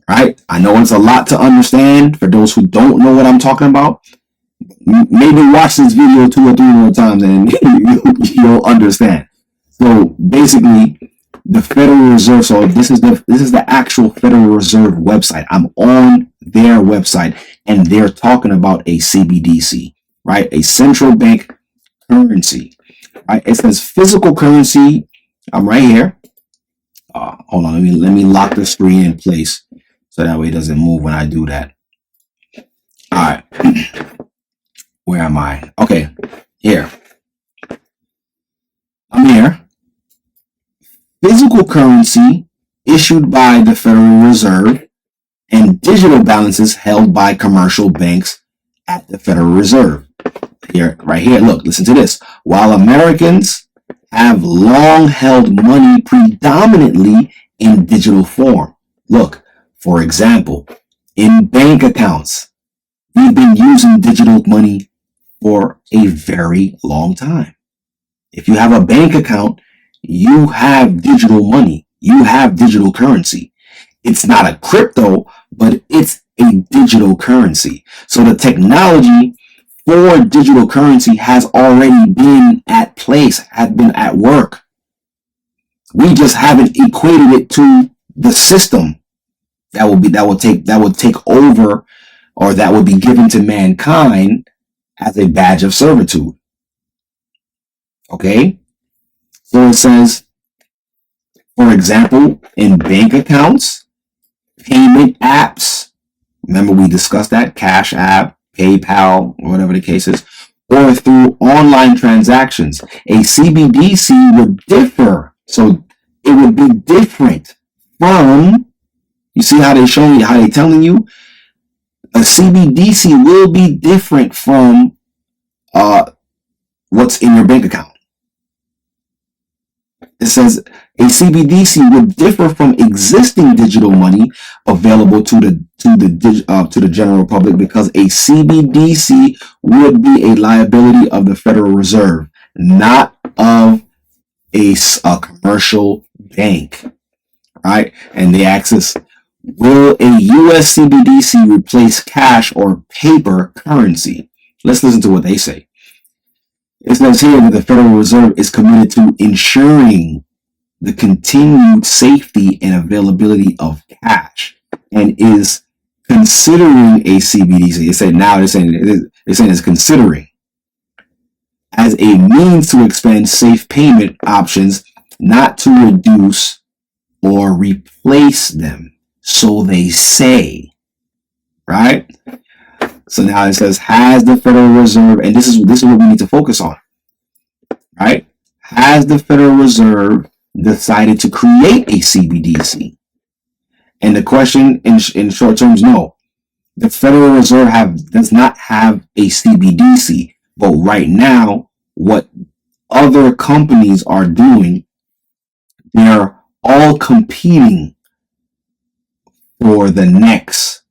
Right? I know it's a lot to understand for those who don't know what I'm talking about. Maybe watch this video 2 or 3 more times and you'll understand. So basically, the Federal Reserve. So this is the actual Federal Reserve website. I'm on their website, and they're talking about a CBDC, right? A central bank currency, right? It says physical currency. I'm right here. Hold on. Let me lock the screen in place so that way it doesn't move when I do that. All right. Where am I? Okay, here. I'm here. Physical currency issued by the Federal Reserve, and digital balances held by commercial banks at the Federal Reserve. Here, right here, look, listen to this. While Americans have long held money predominantly in digital form. Look, for example, in bank accounts, we've been using digital money for a very long time. If you have a bank account, you have digital money. You have digital currency. It's not a crypto, but it's a digital currency. So the technology for digital currency has already been at place, has been at work. We just haven't equated it to the system that will take over, or that will be given to mankind as a badge of servitude. Okay? So it says, for example, in bank accounts, payment apps, remember we discussed that, Cash App, PayPal, or whatever the case is, or through online transactions. A CBDC would differ. So it would be different from, you see how they're telling you? A CBDC will be different from what's in your bank account. It says a CBDC would differ from existing digital money available to the general public, because a CBDC would be a liability of the Federal Reserve, not of a commercial bank, right? And they ask us, will a U.S. CBDC replace cash or paper currency? Let's listen to what they say. It says here that the Federal Reserve is committed to ensuring the continued safety and availability of cash, and is considering a CBDC. They're saying it's considering as a means to expand safe payment options not to reduce or replace them. So they say, right? So now it says, has the Federal Reserve, and this is what we need to focus on, right? Has the Federal Reserve decided to create a CBDC? And the question in short terms, no. The Federal Reserve does not have a CBDC, but right now, what other companies are doing, they're all competing for the next,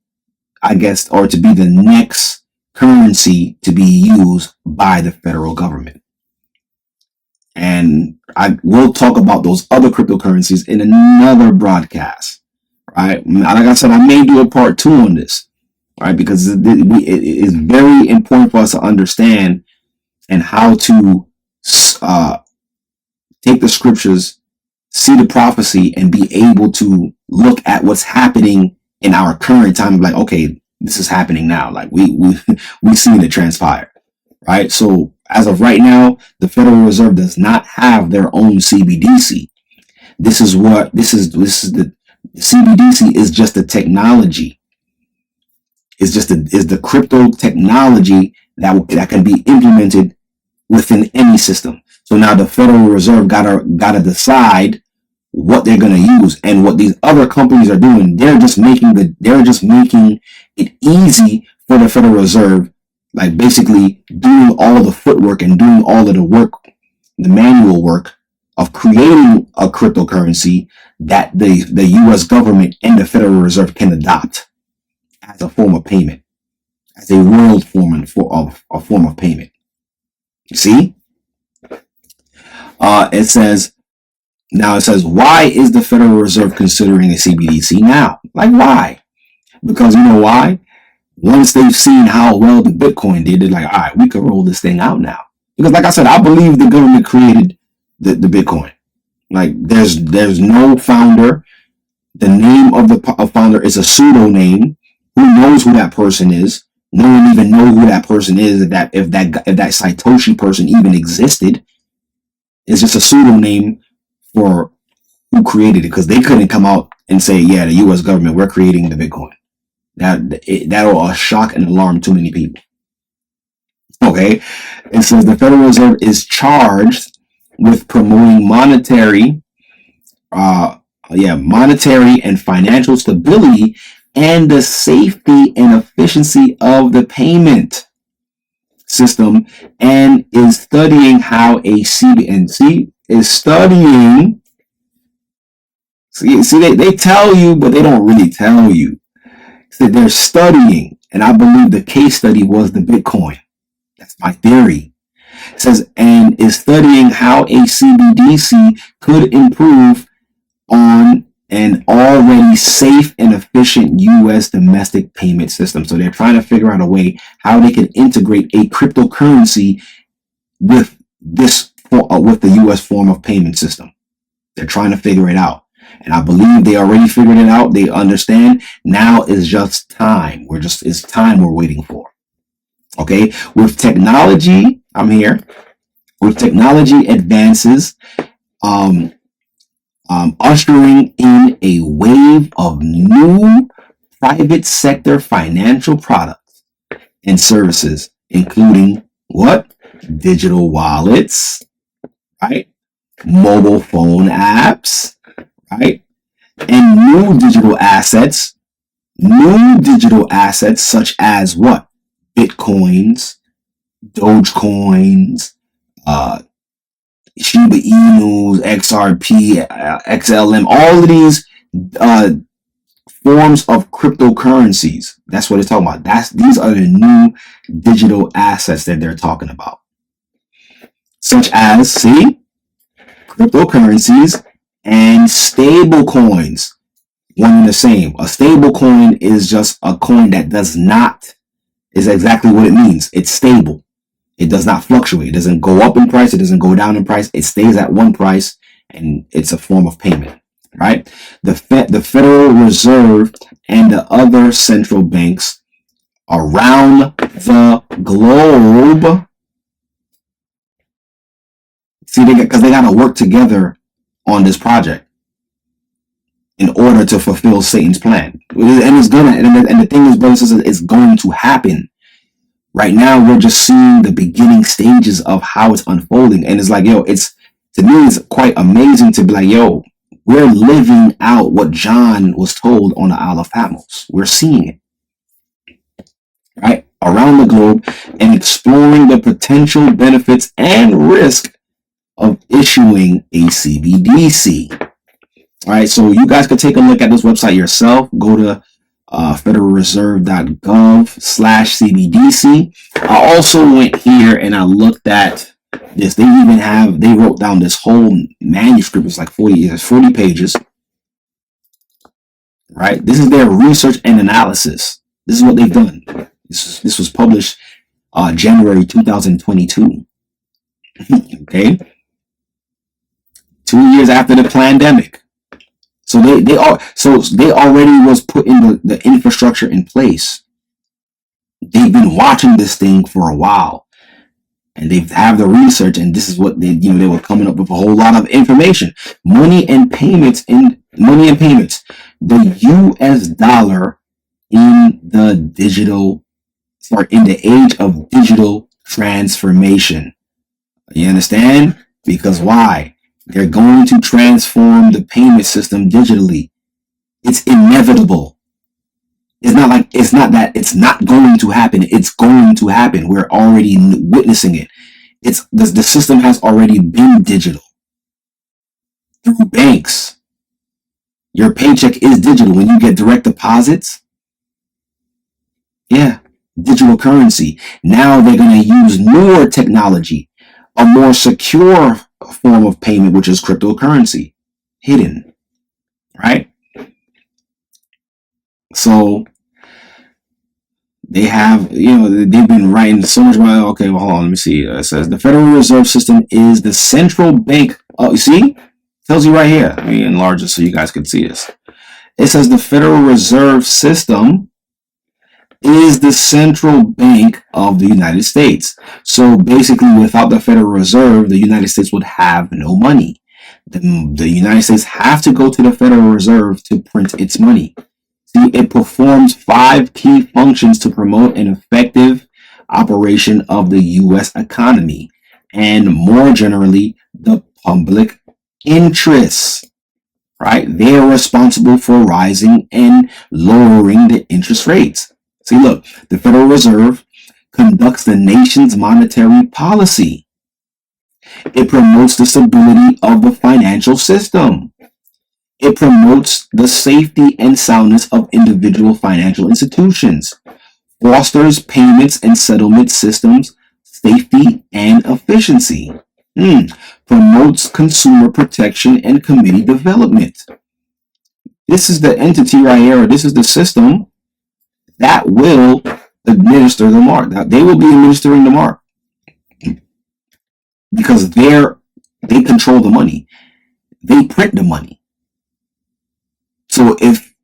I guess, or to be the next currency to be used by the federal government. And I will talk about those other cryptocurrencies in another broadcast, right? Like I said, I may do a part 2 on this, right? Because it is very important for us to understand and how to take the scriptures, see the prophecy, and be able to look at what's happening in our current time. Like, okay, this is happening now. Like we seen it transpire, right? So as of right now, the Federal Reserve does not have their own CBDC. The CBDC is just a technology. Is the crypto technology that can be implemented within any system. So now the Federal Reserve gotta decide what they're gonna use, and what these other companies are doing. They're just making it easy for the Federal Reserve, like basically doing all the footwork and doing all of the work, the manual work of creating a cryptocurrency that the U.S. government and the Federal Reserve can adopt as a form of payment, as a world form of payment. You see? It says, why is the Federal Reserve considering a CBDC now? Like, why? Because you know why? Once they've seen how well the Bitcoin did, they're like, all right, we can roll this thing out now. Because like I said, I believe the government created the Bitcoin. Like, there's no founder. The name of the founder is a pseudo name. Who knows who that person is? No one even knows who that person is. If that Satoshi person even existed, it's just a pseudo name for who created it, because they couldn't come out and say, yeah, the U.S. government, we're creating the Bitcoin. That'll shock and alarm too many people. Okay, it says the Federal Reserve is charged with promoting monetary and financial stability and the safety and efficiency of the payment system, and is studying how a CBDC is studying. See, they tell you, but they don't really tell you. So they're studying, and I believe the case study was the Bitcoin. That's my theory. It says, and is studying how a CBDC could improve on an already safe and efficient U.S. domestic payment system. So they're trying to figure out a way how they can integrate a cryptocurrency with the U.S. form of payment system. They're trying to figure it out. And I believe they already figured it out. They understand. Now is just time. It's time we're waiting for. Okay. With technology, I'm here. With technology advances, ushering in a wave of new private sector financial products and services, including what? Digital wallets, right? Mobile phone apps, right? And new digital assets such as what? Bitcoins, Dogecoins, Shiba Inus, XRP, XLM, all of these forms of cryptocurrencies. That's what it's talking about. These are the new digital assets that they're talking about. Such as, see, cryptocurrencies and stable coins. One and the same. A stable coin is just a coin that is exactly what it means. It's stable. It does not fluctuate. It doesn't go up in price. It doesn't go down in price. It stays at one price, and it's a form of payment, right? The Federal Reserve and the other central banks around the globe, see, because they got to work together on this project in order to fulfill Satan's plan. And it's gonna, and the thing is, brothers and sisters, it's going to happen. Right now, we're just seeing the beginning stages of how it's unfolding. And it's like, yo, to me, it's quite amazing to be like, yo, we're living out what John was told on the Isle of Patmos. We're seeing it, right, around the globe and exploring the potential benefits and risk of issuing a CBDC. All right, so you guys could take a look at this website yourself. Go to federalreserve.gov/CBDC. I also went here and I looked at this. They wrote down this whole manuscript. It's like 40 pages. Right? This is their research and analysis. This is what they've done. This was published January 2022. Okay? 2 years after the pandemic. So they already was putting the infrastructure in place. They've been watching this thing for a while, and they have the research, and this is what they were coming up with a whole lot of information. Money and payments. The US dollar in the age of digital transformation. You understand? Because why? They're going to transform the payment system digitally. It's inevitable. It's not that it's not going to happen. It's going to happen. We're already witnessing it. The system has already been digital. Through banks. Your paycheck is digital. When you get direct deposits, yeah, digital currency. Now they're going to use newer technology, a more secure form of payment, which is cryptocurrency, hidden, right? So they have, they've been writing so much about. Okay, well, hold on, let me see. It says the Federal Reserve System is the central bank. Oh, you see, tells you right here. Let me enlarge it so you guys can see this. It says the Federal Reserve System is the central bank of the United States. So basically, without the Federal Reserve, the United States would have no money. The United States have to go to the Federal Reserve to print its money. See, it performs 5 key functions to promote an effective operation of the U.S. economy and, more generally, the public interests. Right? They are responsible for rising and lowering the interest rates. See, look, the Federal Reserve conducts the nation's monetary policy. It promotes the stability of the financial system. It promotes the safety and soundness of individual financial institutions, fosters payments and settlement systems, safety and efficiency, promotes consumer protection and community development. This is the entity right here, or this is the system that will administer the mark. Now, they will be administering the mark because they control the money. They print the money. So if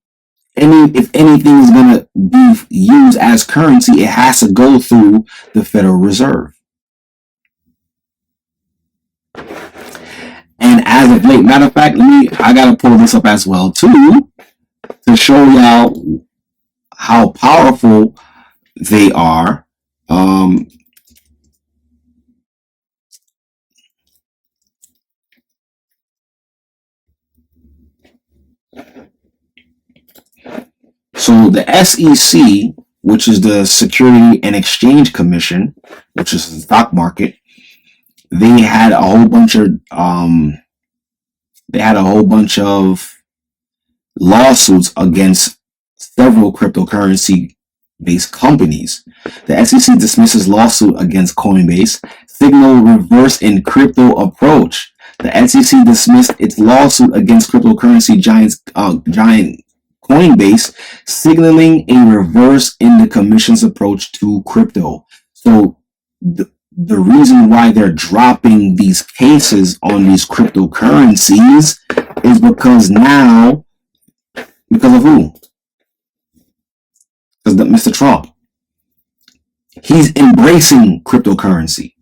anything is going to be used as currency, it has to go through the Federal Reserve. And as of late, matter of fact, I got to pull this up as well too to show y'all how powerful they are. So the SEC, which is the Security and Exchange Commission, which is the stock market, they had a whole bunch of lawsuits against several cryptocurrency-based companies. The SEC dismisses lawsuit against Coinbase, Signal reverse in crypto approach. The SEC dismissed its lawsuit against cryptocurrency giant Coinbase, signaling a reverse in the commission's approach to crypto. So the reason why they're dropping these cases on these cryptocurrencies is because of who? Because Mr. Trump. He's embracing cryptocurrency.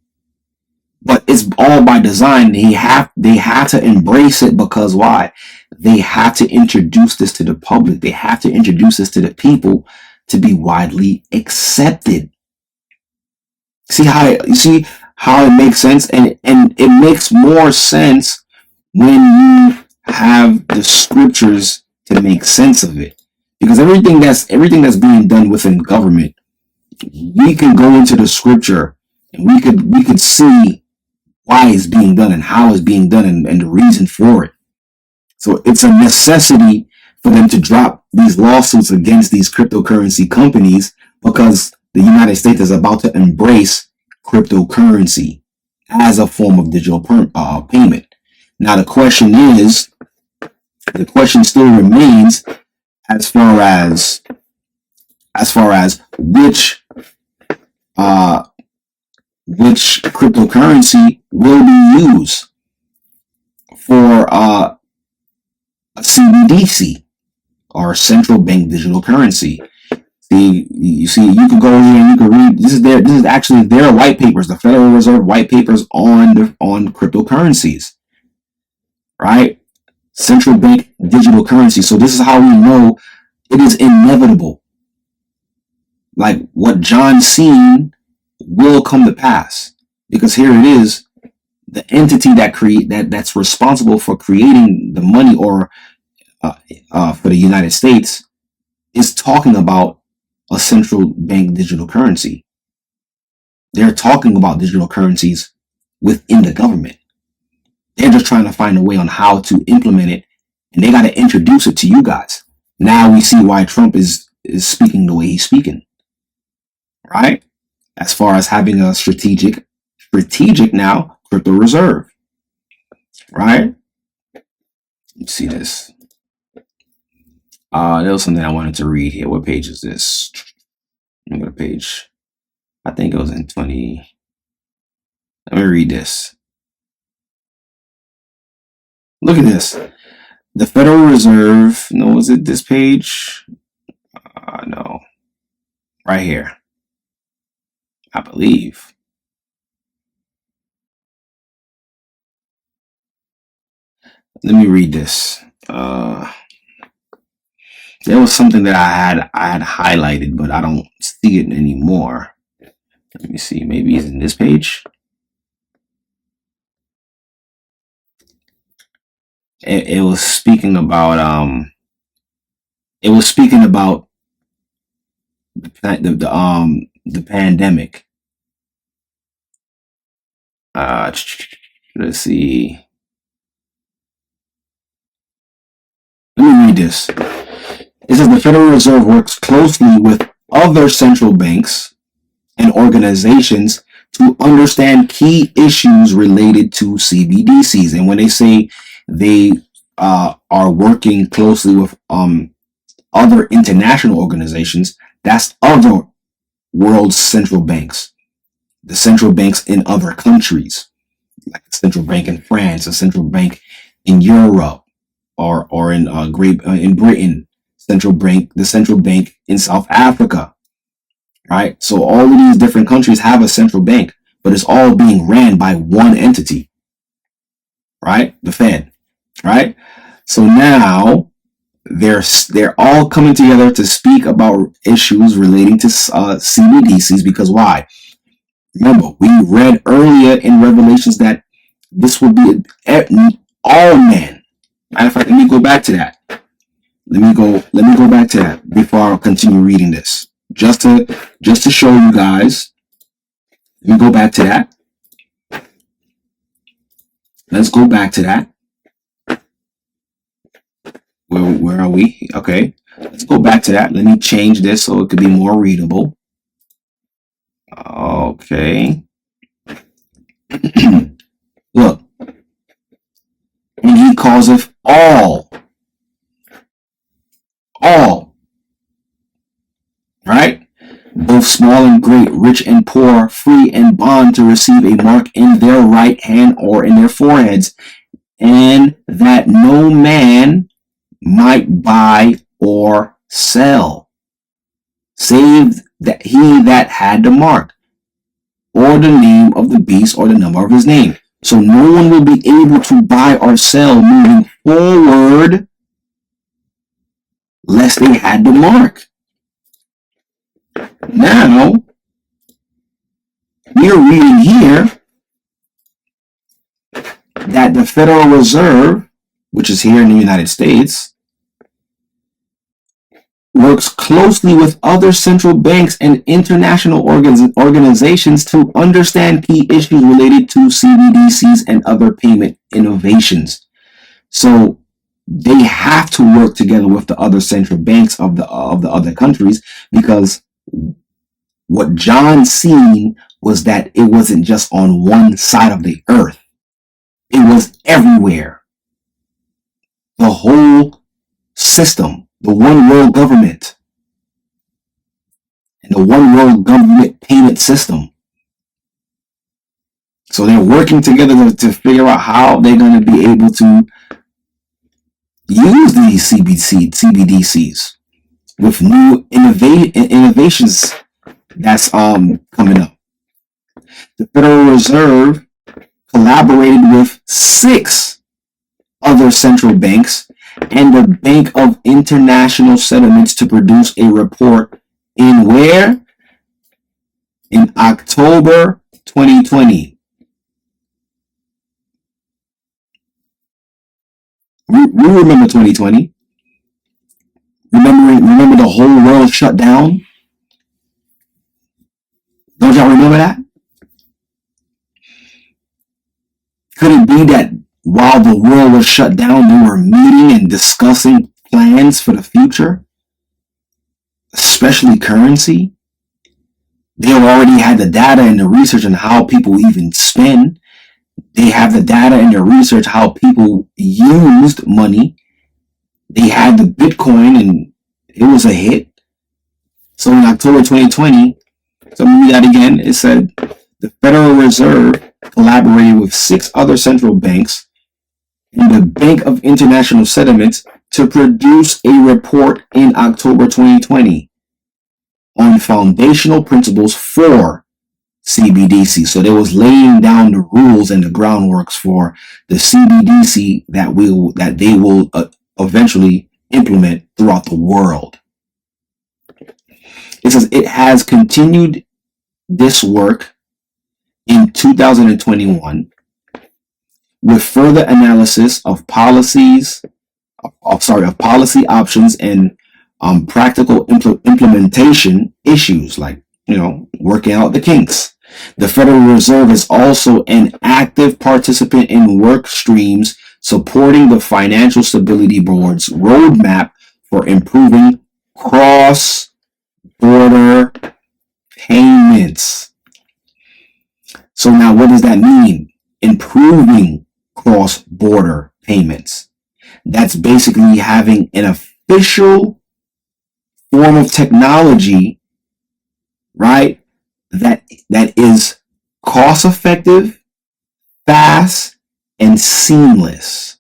But it's all by design. They have to embrace it because why? They have to introduce this to the public. They have to introduce this to the people to be widely accepted. See how it makes sense, and it makes more sense when you have the scriptures to make sense of it. Because everything that's being done within government, we can go into the scripture and we could see why it's being done and how it's being done and the reason for it. So it's a necessity for them to drop these lawsuits against these cryptocurrency companies because the United States is about to embrace cryptocurrency as a form of digital payment. Now the question still remains as far as which cryptocurrency will be used for a CBDC or central bank digital currency. You can go here and you can read. This is actually their white papers, the Federal Reserve white papers on cryptocurrencies, right? Central bank digital currency. So this is how we know it is inevitable. Like what John seen will come to pass, because here it is, the entity that's responsible for creating the money or for the United States is talking about a central bank digital currency. They're talking about digital currencies within the government. They're just trying to find a way on how to implement it, and they got to introduce it to you guys. Now we see why Trump is speaking the way he's speaking, right? As far as having a strategic now crypto reserve, right? Let's see this. There was something I wanted to read here. What page is this? I'm going to page. I think it was in 20. Let me read this. Look at this. The Federal Reserve. No, was it this page? No. Right here. I believe. Let me read this. There was something that I had highlighted, but I don't see it anymore. Let me see. Maybe it's in this page. It was speaking about the pandemic. Let's see. Let me read this. It says the Federal Reserve works closely with other central banks and organizations to understand key issues related to CBDCs. And when they say they are working closely with other international organizations, that's other world central banks, the central banks in other countries, like a central bank in France, a central bank in Europe, or in in Britain, the central bank in South Africa, right? So all of these different countries have a central bank, but it's all being ran by one entity, right? The Fed, right? So now they're all coming together to speak about issues relating to CBDCs, because why? Remember, we read earlier in Revelations that this will be all men. Matter of fact, let me go back to that. Let me go back to that before I continue reading this. Just to show you guys. Let me go back to that. Let's go back to that. Where are we? Okay. Let's go back to that. Let me change this so it could be more readable. Okay. Look. And he causeth all, right? Both small and great, rich and poor, free and bond, to receive a mark in their right hand or in their foreheads, and that no man might buy or sell, save that he that had the mark. or the name of the beast or the number of his name. So no one will be able to buy or sell moving forward lest they had the mark. Now, we're reading here that the Federal Reserve, which is here in the United States, works closely with other central banks and international organizations to understand key issues related to CBDCs and other payment innovations. So they have to work together with the other central banks of the other countries, because what John seen was that it wasn't just on one side of the earth. It was everywhere. The whole system, the one world government, and the one world government payment system. So they're working together to figure out how they're going to be able to use these CBDCs with new innovations that's coming up. The Federal Reserve collaborated with 6 other central banks and the Bank of International Settlements to produce a report in where? In October 2020. We remember 2020. Remember the whole world shut down? Don't y'all remember that? Could it be that while the world was shut down, they were meeting and discussing plans for the future? Especially currency? They already had the data and the research on how people even spend. They have the data and the research how people used money. They had the Bitcoin and it was a hit. So in October 2020, so let me read that again. It said the Federal Reserve collaborated with 6 other central banks and the Bank of International Settlements to produce a report in October 2020 on foundational principles for CBDC. So they was laying down the rules and the groundworks for the CBDC that they will eventually implement throughout the world. It says it has continued this work in 2021 with further analysis of policy options and practical implementation issues, like, working out the kinks. The Federal Reserve is also an active participant in work streams supporting the Financial Stability Board's roadmap for improving cross-border payments. So now what does that mean? Improving cross-border payments. That's basically having an official form of technology, right? That is cost effective, fast, and seamless.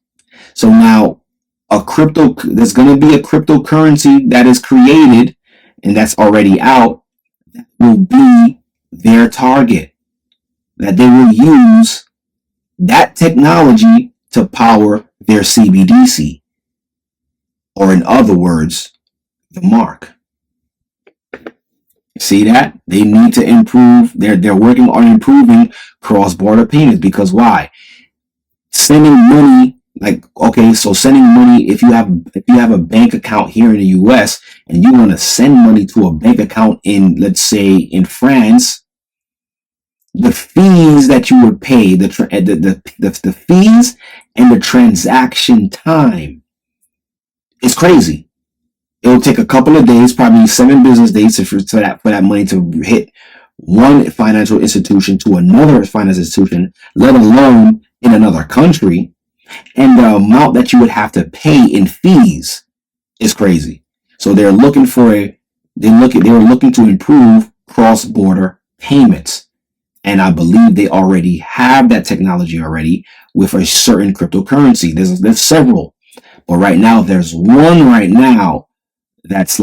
So now there's going to be a cryptocurrency that is created and that's already out, that will be their target, that they will use that technology to power their CBDC, or in other words, the mark. See that? They need to improve. They're working on improving cross-border payments, because why? Sending money, sending money, if you have a bank account here in the US and you want to send money to a bank account in, let's say, in France, the fees that you would pay, the fees and the transaction time is crazy. It will take a couple of days, probably 7 business days for that money to hit one financial institution to another financial institution, let alone in another country. And the amount that you would have to pay in fees is crazy. So they were looking to improve cross-border payments. And I believe they already have that technology already with a certain cryptocurrency. There's several, but right now there's one right now that's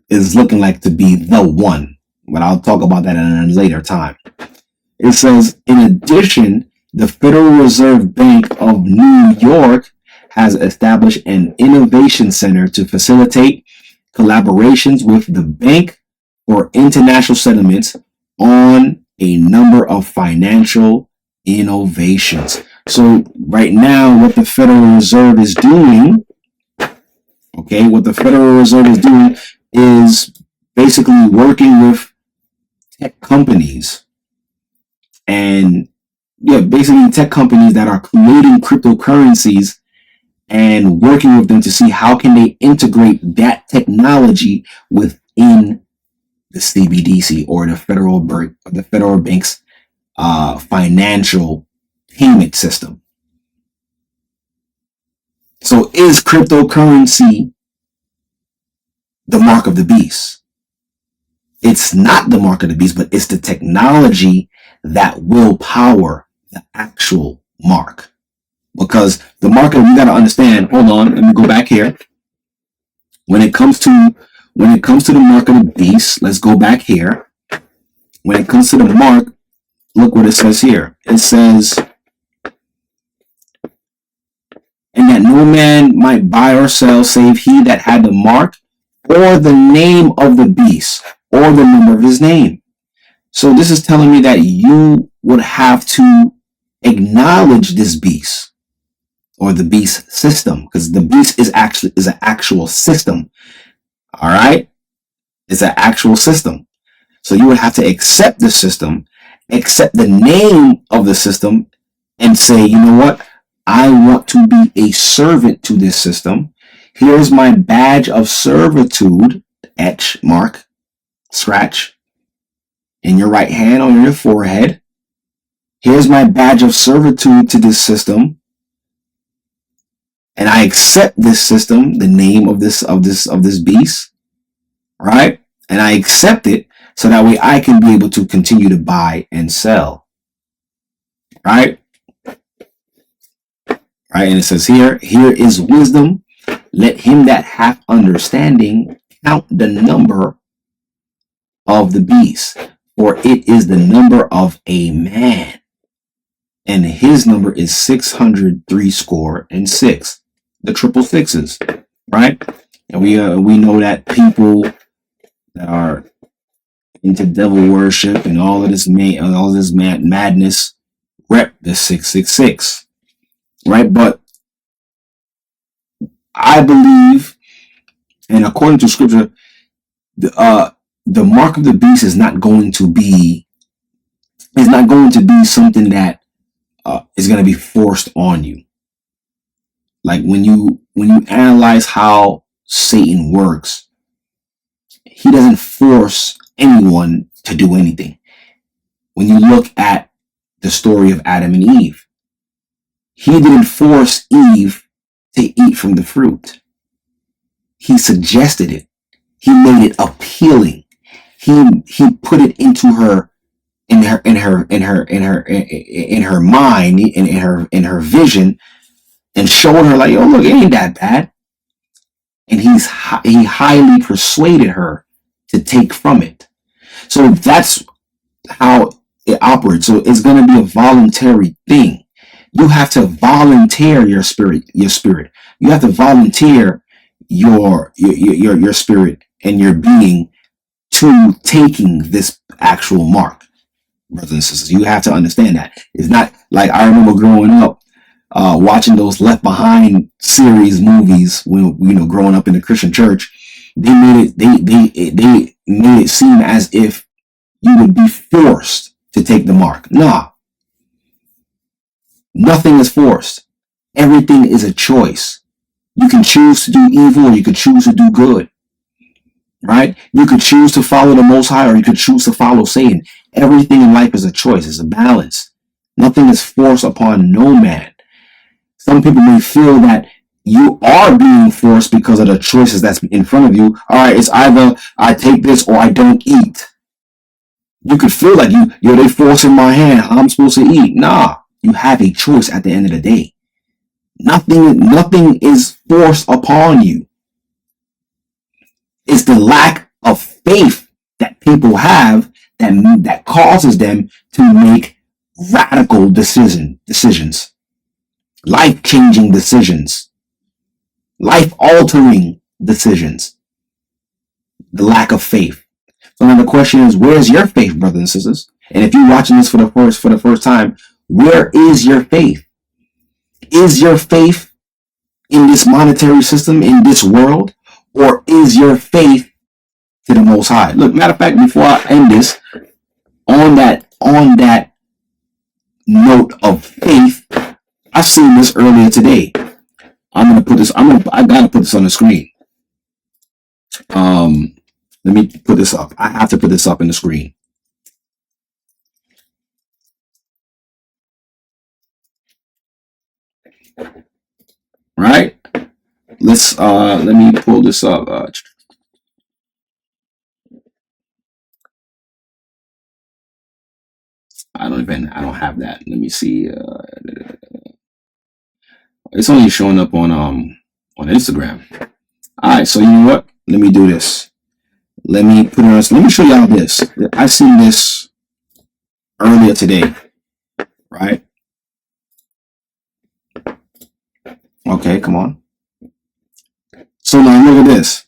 is looking like to be the one. but I'll talk about that in a later time. It says, in addition, the Federal Reserve Bank of New York has established an innovation center to facilitate collaborations with the bank for international settlements on a number of financial innovations. So right now, what the Federal Reserve is doing, is basically working with tech companies and basically tech companies that are creating cryptocurrencies and working with them to see how can they integrate that technology within the CBDC or the federal bank's financial payment system. So is cryptocurrency the mark of the beast? It's not the mark of the beast, but it's the technology that will power the actual mark. Because the market, you got to understand, hold on, let me go back here. When it comes to the mark of the beast, let's go back here. When it comes to the mark, look what it says here. It says, and that no man might buy or sell save he that had the mark or the name of the beast or the number of his name. So this is telling me that you would have to acknowledge this beast or the beast system, because the beast is an actual system. All right, it's an actual system. So you would have to accept the system, accept the name of the system, and say, you know what? I want to be a servant to this system. Here's my badge of servitude, etch, mark, scratch, in your right hand on your forehead. Here's my badge of servitude to this system. And I accept this system, the name of this beast, right? And I accept it so that way I can be able to continue to buy and sell, right? Right, and it says here is wisdom. Let him that hath understanding count the number of the beast, for it is the number of a man, and his number is 636, the triple sixes, right? And we know that people that are into devil worship and all of this madness rep the 666. Right, but I believe, and according to Scripture, the mark of the beast is not going to be something that is going to be forced on you. Like when you analyze how Satan works, he doesn't force anyone to do anything. When you look at the story of Adam and Eve, he didn't force Eve to eat from the fruit. He suggested it. He made it appealing. He put it into her, in her mind, in her vision, and showed her like, oh look, it ain't that bad. And he highly persuaded her to take from it. So that's how it operates. So it's going to be a voluntary thing. You have to volunteer your spirit. You have to volunteer your spirit and your being to taking this actual mark, brothers and sisters. You have to understand that. It's not like I remember growing up, watching those Left Behind series movies when growing up in the Christian church. They made it seem as if you would be forced to take the mark. Nah. Nothing is forced. Everything is a choice. You can choose to do evil or you could choose to do good. Right? You could choose to follow the Most High or you could choose to follow Satan. Everything in life is a choice. It's a balance. Nothing is forced upon no man. Some people may feel that you are being forced because of the choices that's in front of you. All right, it's either I take this or I don't eat. You could feel like they forcing my hand. I'm supposed to eat. Nah. You have a choice at the end of the day. Nothing is forced upon you. It's the lack of faith that people have that causes them to make radical decisions, life-changing decisions, life-altering decisions. The lack of faith. So now the question is, where's your faith, brothers and sisters? And if you're watching this for the first time, where is your faith? Is your faith in this monetary system, in this world, or is your faith to the Most High? Look, matter of fact, before I end this, on that note of faith, I seen this earlier today. I gotta put this on the screen. Let me put this up. I have to put this up in the screen. Right? Let me pull this up. I don't have that. Let me see. It's only showing up on Instagram. All right, so you know what? Let me do this. Let me show y'all this. I seen this earlier today, right? Okay, come on. So now look at this.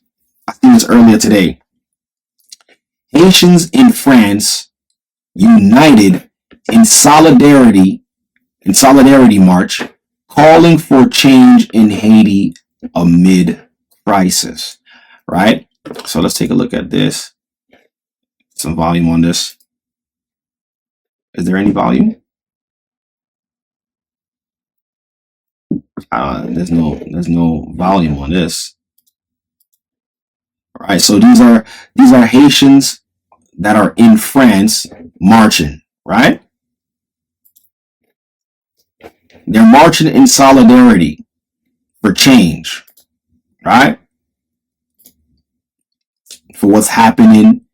I seen this earlier today. Haitians in France united in solidarity march, calling for change in Haiti amid crisis. Right? So let's take a look at this. Some volume on this. Is there any volume? There's no volume on this. All right, so these are Haitians that are in France marching, right? They're marching in solidarity for change, right? For what's happening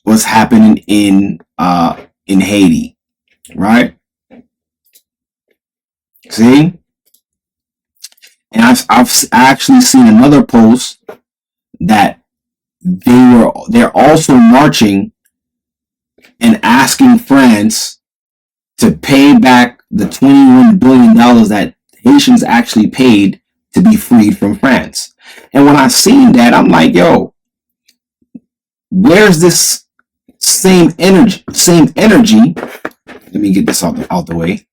in Haiti, right? See? And I've actually seen another post that they're also marching and asking France to pay back the $21 billion that Haitians actually paid to be freed from France. And when I seen that, I'm like, yo, where's this same energy? Let me get this out the way.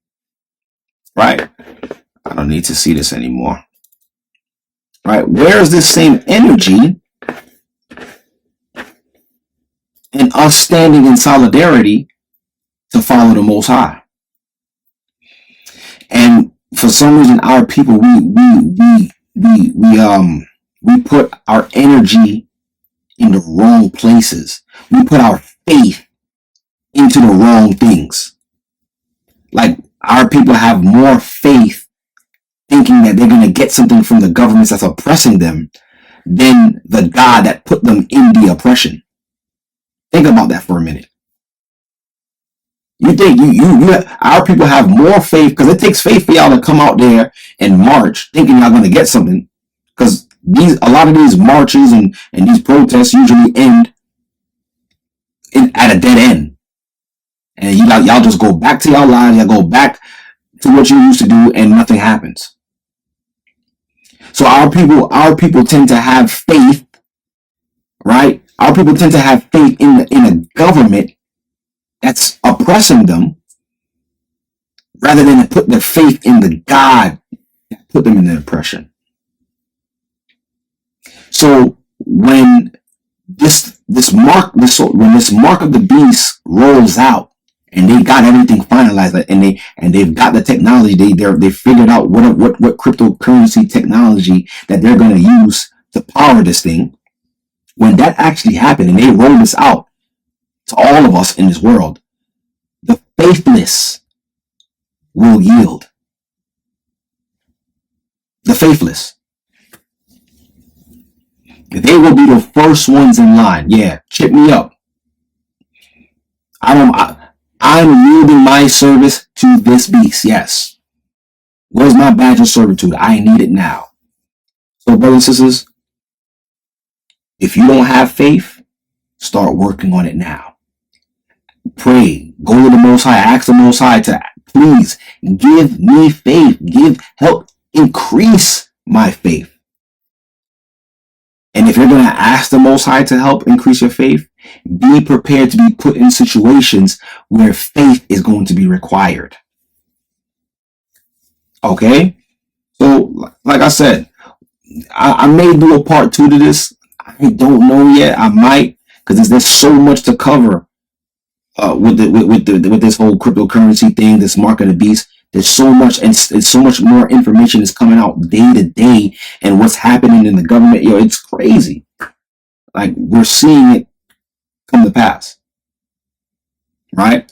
Right? I don't need to see this anymore. Right? Where's this same energy and us standing in solidarity to follow the Most High? And for some reason, our people, we put our energy in the wrong places. We put our faith into the wrong things. Like, our people have more faith thinking that they're going to get something from the governments that's oppressing them than the God that put them in the oppression. Think about that for a minute. You think our people have more faith, because it takes faith for y'all to come out there and march thinking y'all going to get something, because a lot of these marches and these protests usually end at a dead end, and y'all just go back to y'all lives. Y'all go back to what you used to do, and nothing happens. So our people tend to have faith, right? Our people tend to have faith in a government that's oppressing them, rather than to put their faith in the God that put them in the oppression. So when this mark of the beast rolls out, and they got everything finalized, and they've got the technology, they figured out what cryptocurrency technology that they're going to use to power this thing. When that actually happened and they roll this out to all of us in this world, the faithless will yield. The faithless. They will be the first ones in line. Yeah, chip me up. I'm yielding my service to this beast. Yes. Where's my badge of servitude? I need it now. So, brothers and sisters, if you don't have faith, Start working on it now. Pray. Go to the Most High. Ask the Most High to please give me faith. Help increase my faith. And if you're going to ask the Most High to help increase your faith, be prepared to be put in situations where faith is going to be required. Okay? So, like I said, I may do a part 2 to this. I don't know yet. I might, because there's so much to cover with this whole cryptocurrency thing, this mark of the beast. There's so much, and so much more information is coming out day to day, and what's happening in the government. It's crazy. Like, we're seeing it come to pass, right?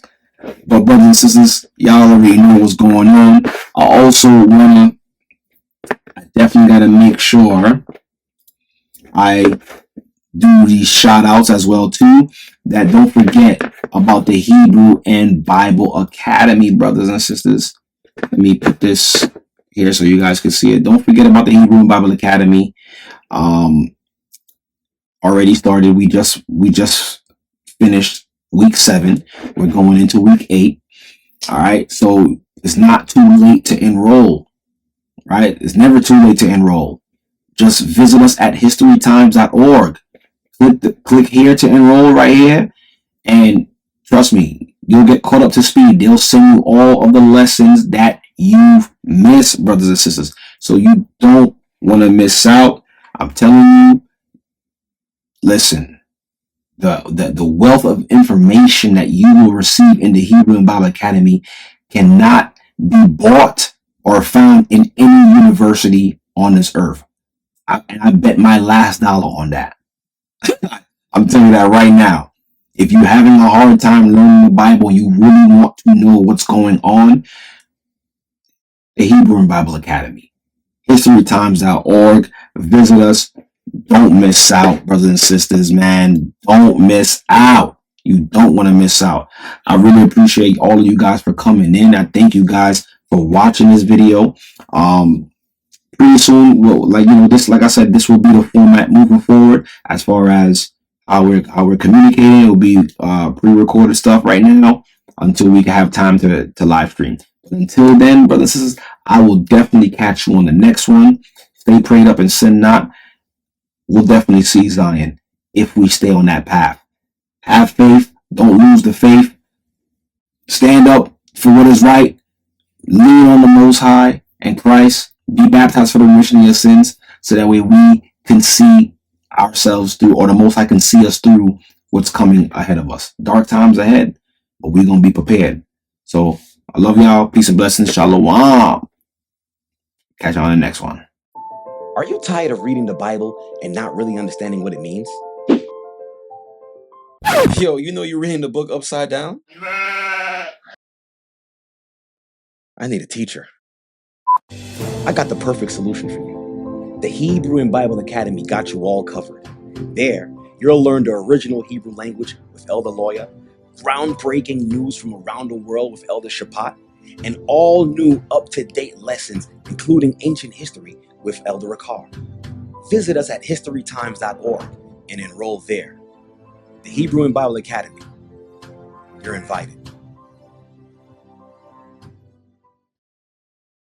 But brothers and sisters, y'all already know what's going on. I definitely got to make sure I do these shout outs as well too. That don't forget about the Hebrew and Bible Academy, brothers and sisters. Let me put this here so you guys can see it. Don't forget about the Hebrew and Bible Academy. Already started. We just finished week 7. We're going into week 8. All right. So it's not too late to enroll, right? It's never too late to enroll. Just visit us at historytimes.org. Click here to enroll right here. And trust me, you'll get caught up to speed. They'll send you all of the lessons that you've missed, brothers and sisters. So you don't want to miss out. I'm telling you, listen, the wealth of information that you will receive in the Hebrew and Bible Academy cannot be bought or found in any university on this earth. And I bet my last dollar on that. I'm telling you that right now. If you're having a hard time learning the Bible, you really want to know what's going on, the Hebrew and Bible Academy. historytimes.org. Visit us. Don't miss out, brothers and sisters, man. Don't miss out. You don't want to miss out. I really appreciate all of you guys for coming in. I thank you guys for watching this video. Pretty soon, like I said, this will be the format moving forward as far as how we're communicating. It will be pre-recorded stuff right now until we can have time to live stream. But until then, brothers and sisters, I will definitely catch you on the next one. Stay prayed up and sin not. We'll definitely see Zion if we stay on that path. Have faith. Don't lose the faith. Stand up for what is right. Lean on the Most High and Christ. Be baptized for the remission of your sins, so that way we can see ourselves through, or the Most High can see us through what's coming ahead of us. Dark times ahead, but we're going to be prepared. So I love y'all. Peace and blessings. Shalom. Catch y'all on the next one. Are you tired of reading the Bible and not really understanding what it means? Yo, you know you're reading the book upside down? I need a teacher. I got the perfect solution for you. The Hebrew and Bible Academy got you all covered. There, you'll learn the original Hebrew language with Elder Lawya, groundbreaking news from around the world with Elder Rawchaa, and all new up-to-date lessons, including ancient history with Elder Rawchaa. Visit us at historytimes.org and enroll there. The Hebrew and Bible Academy. You're invited.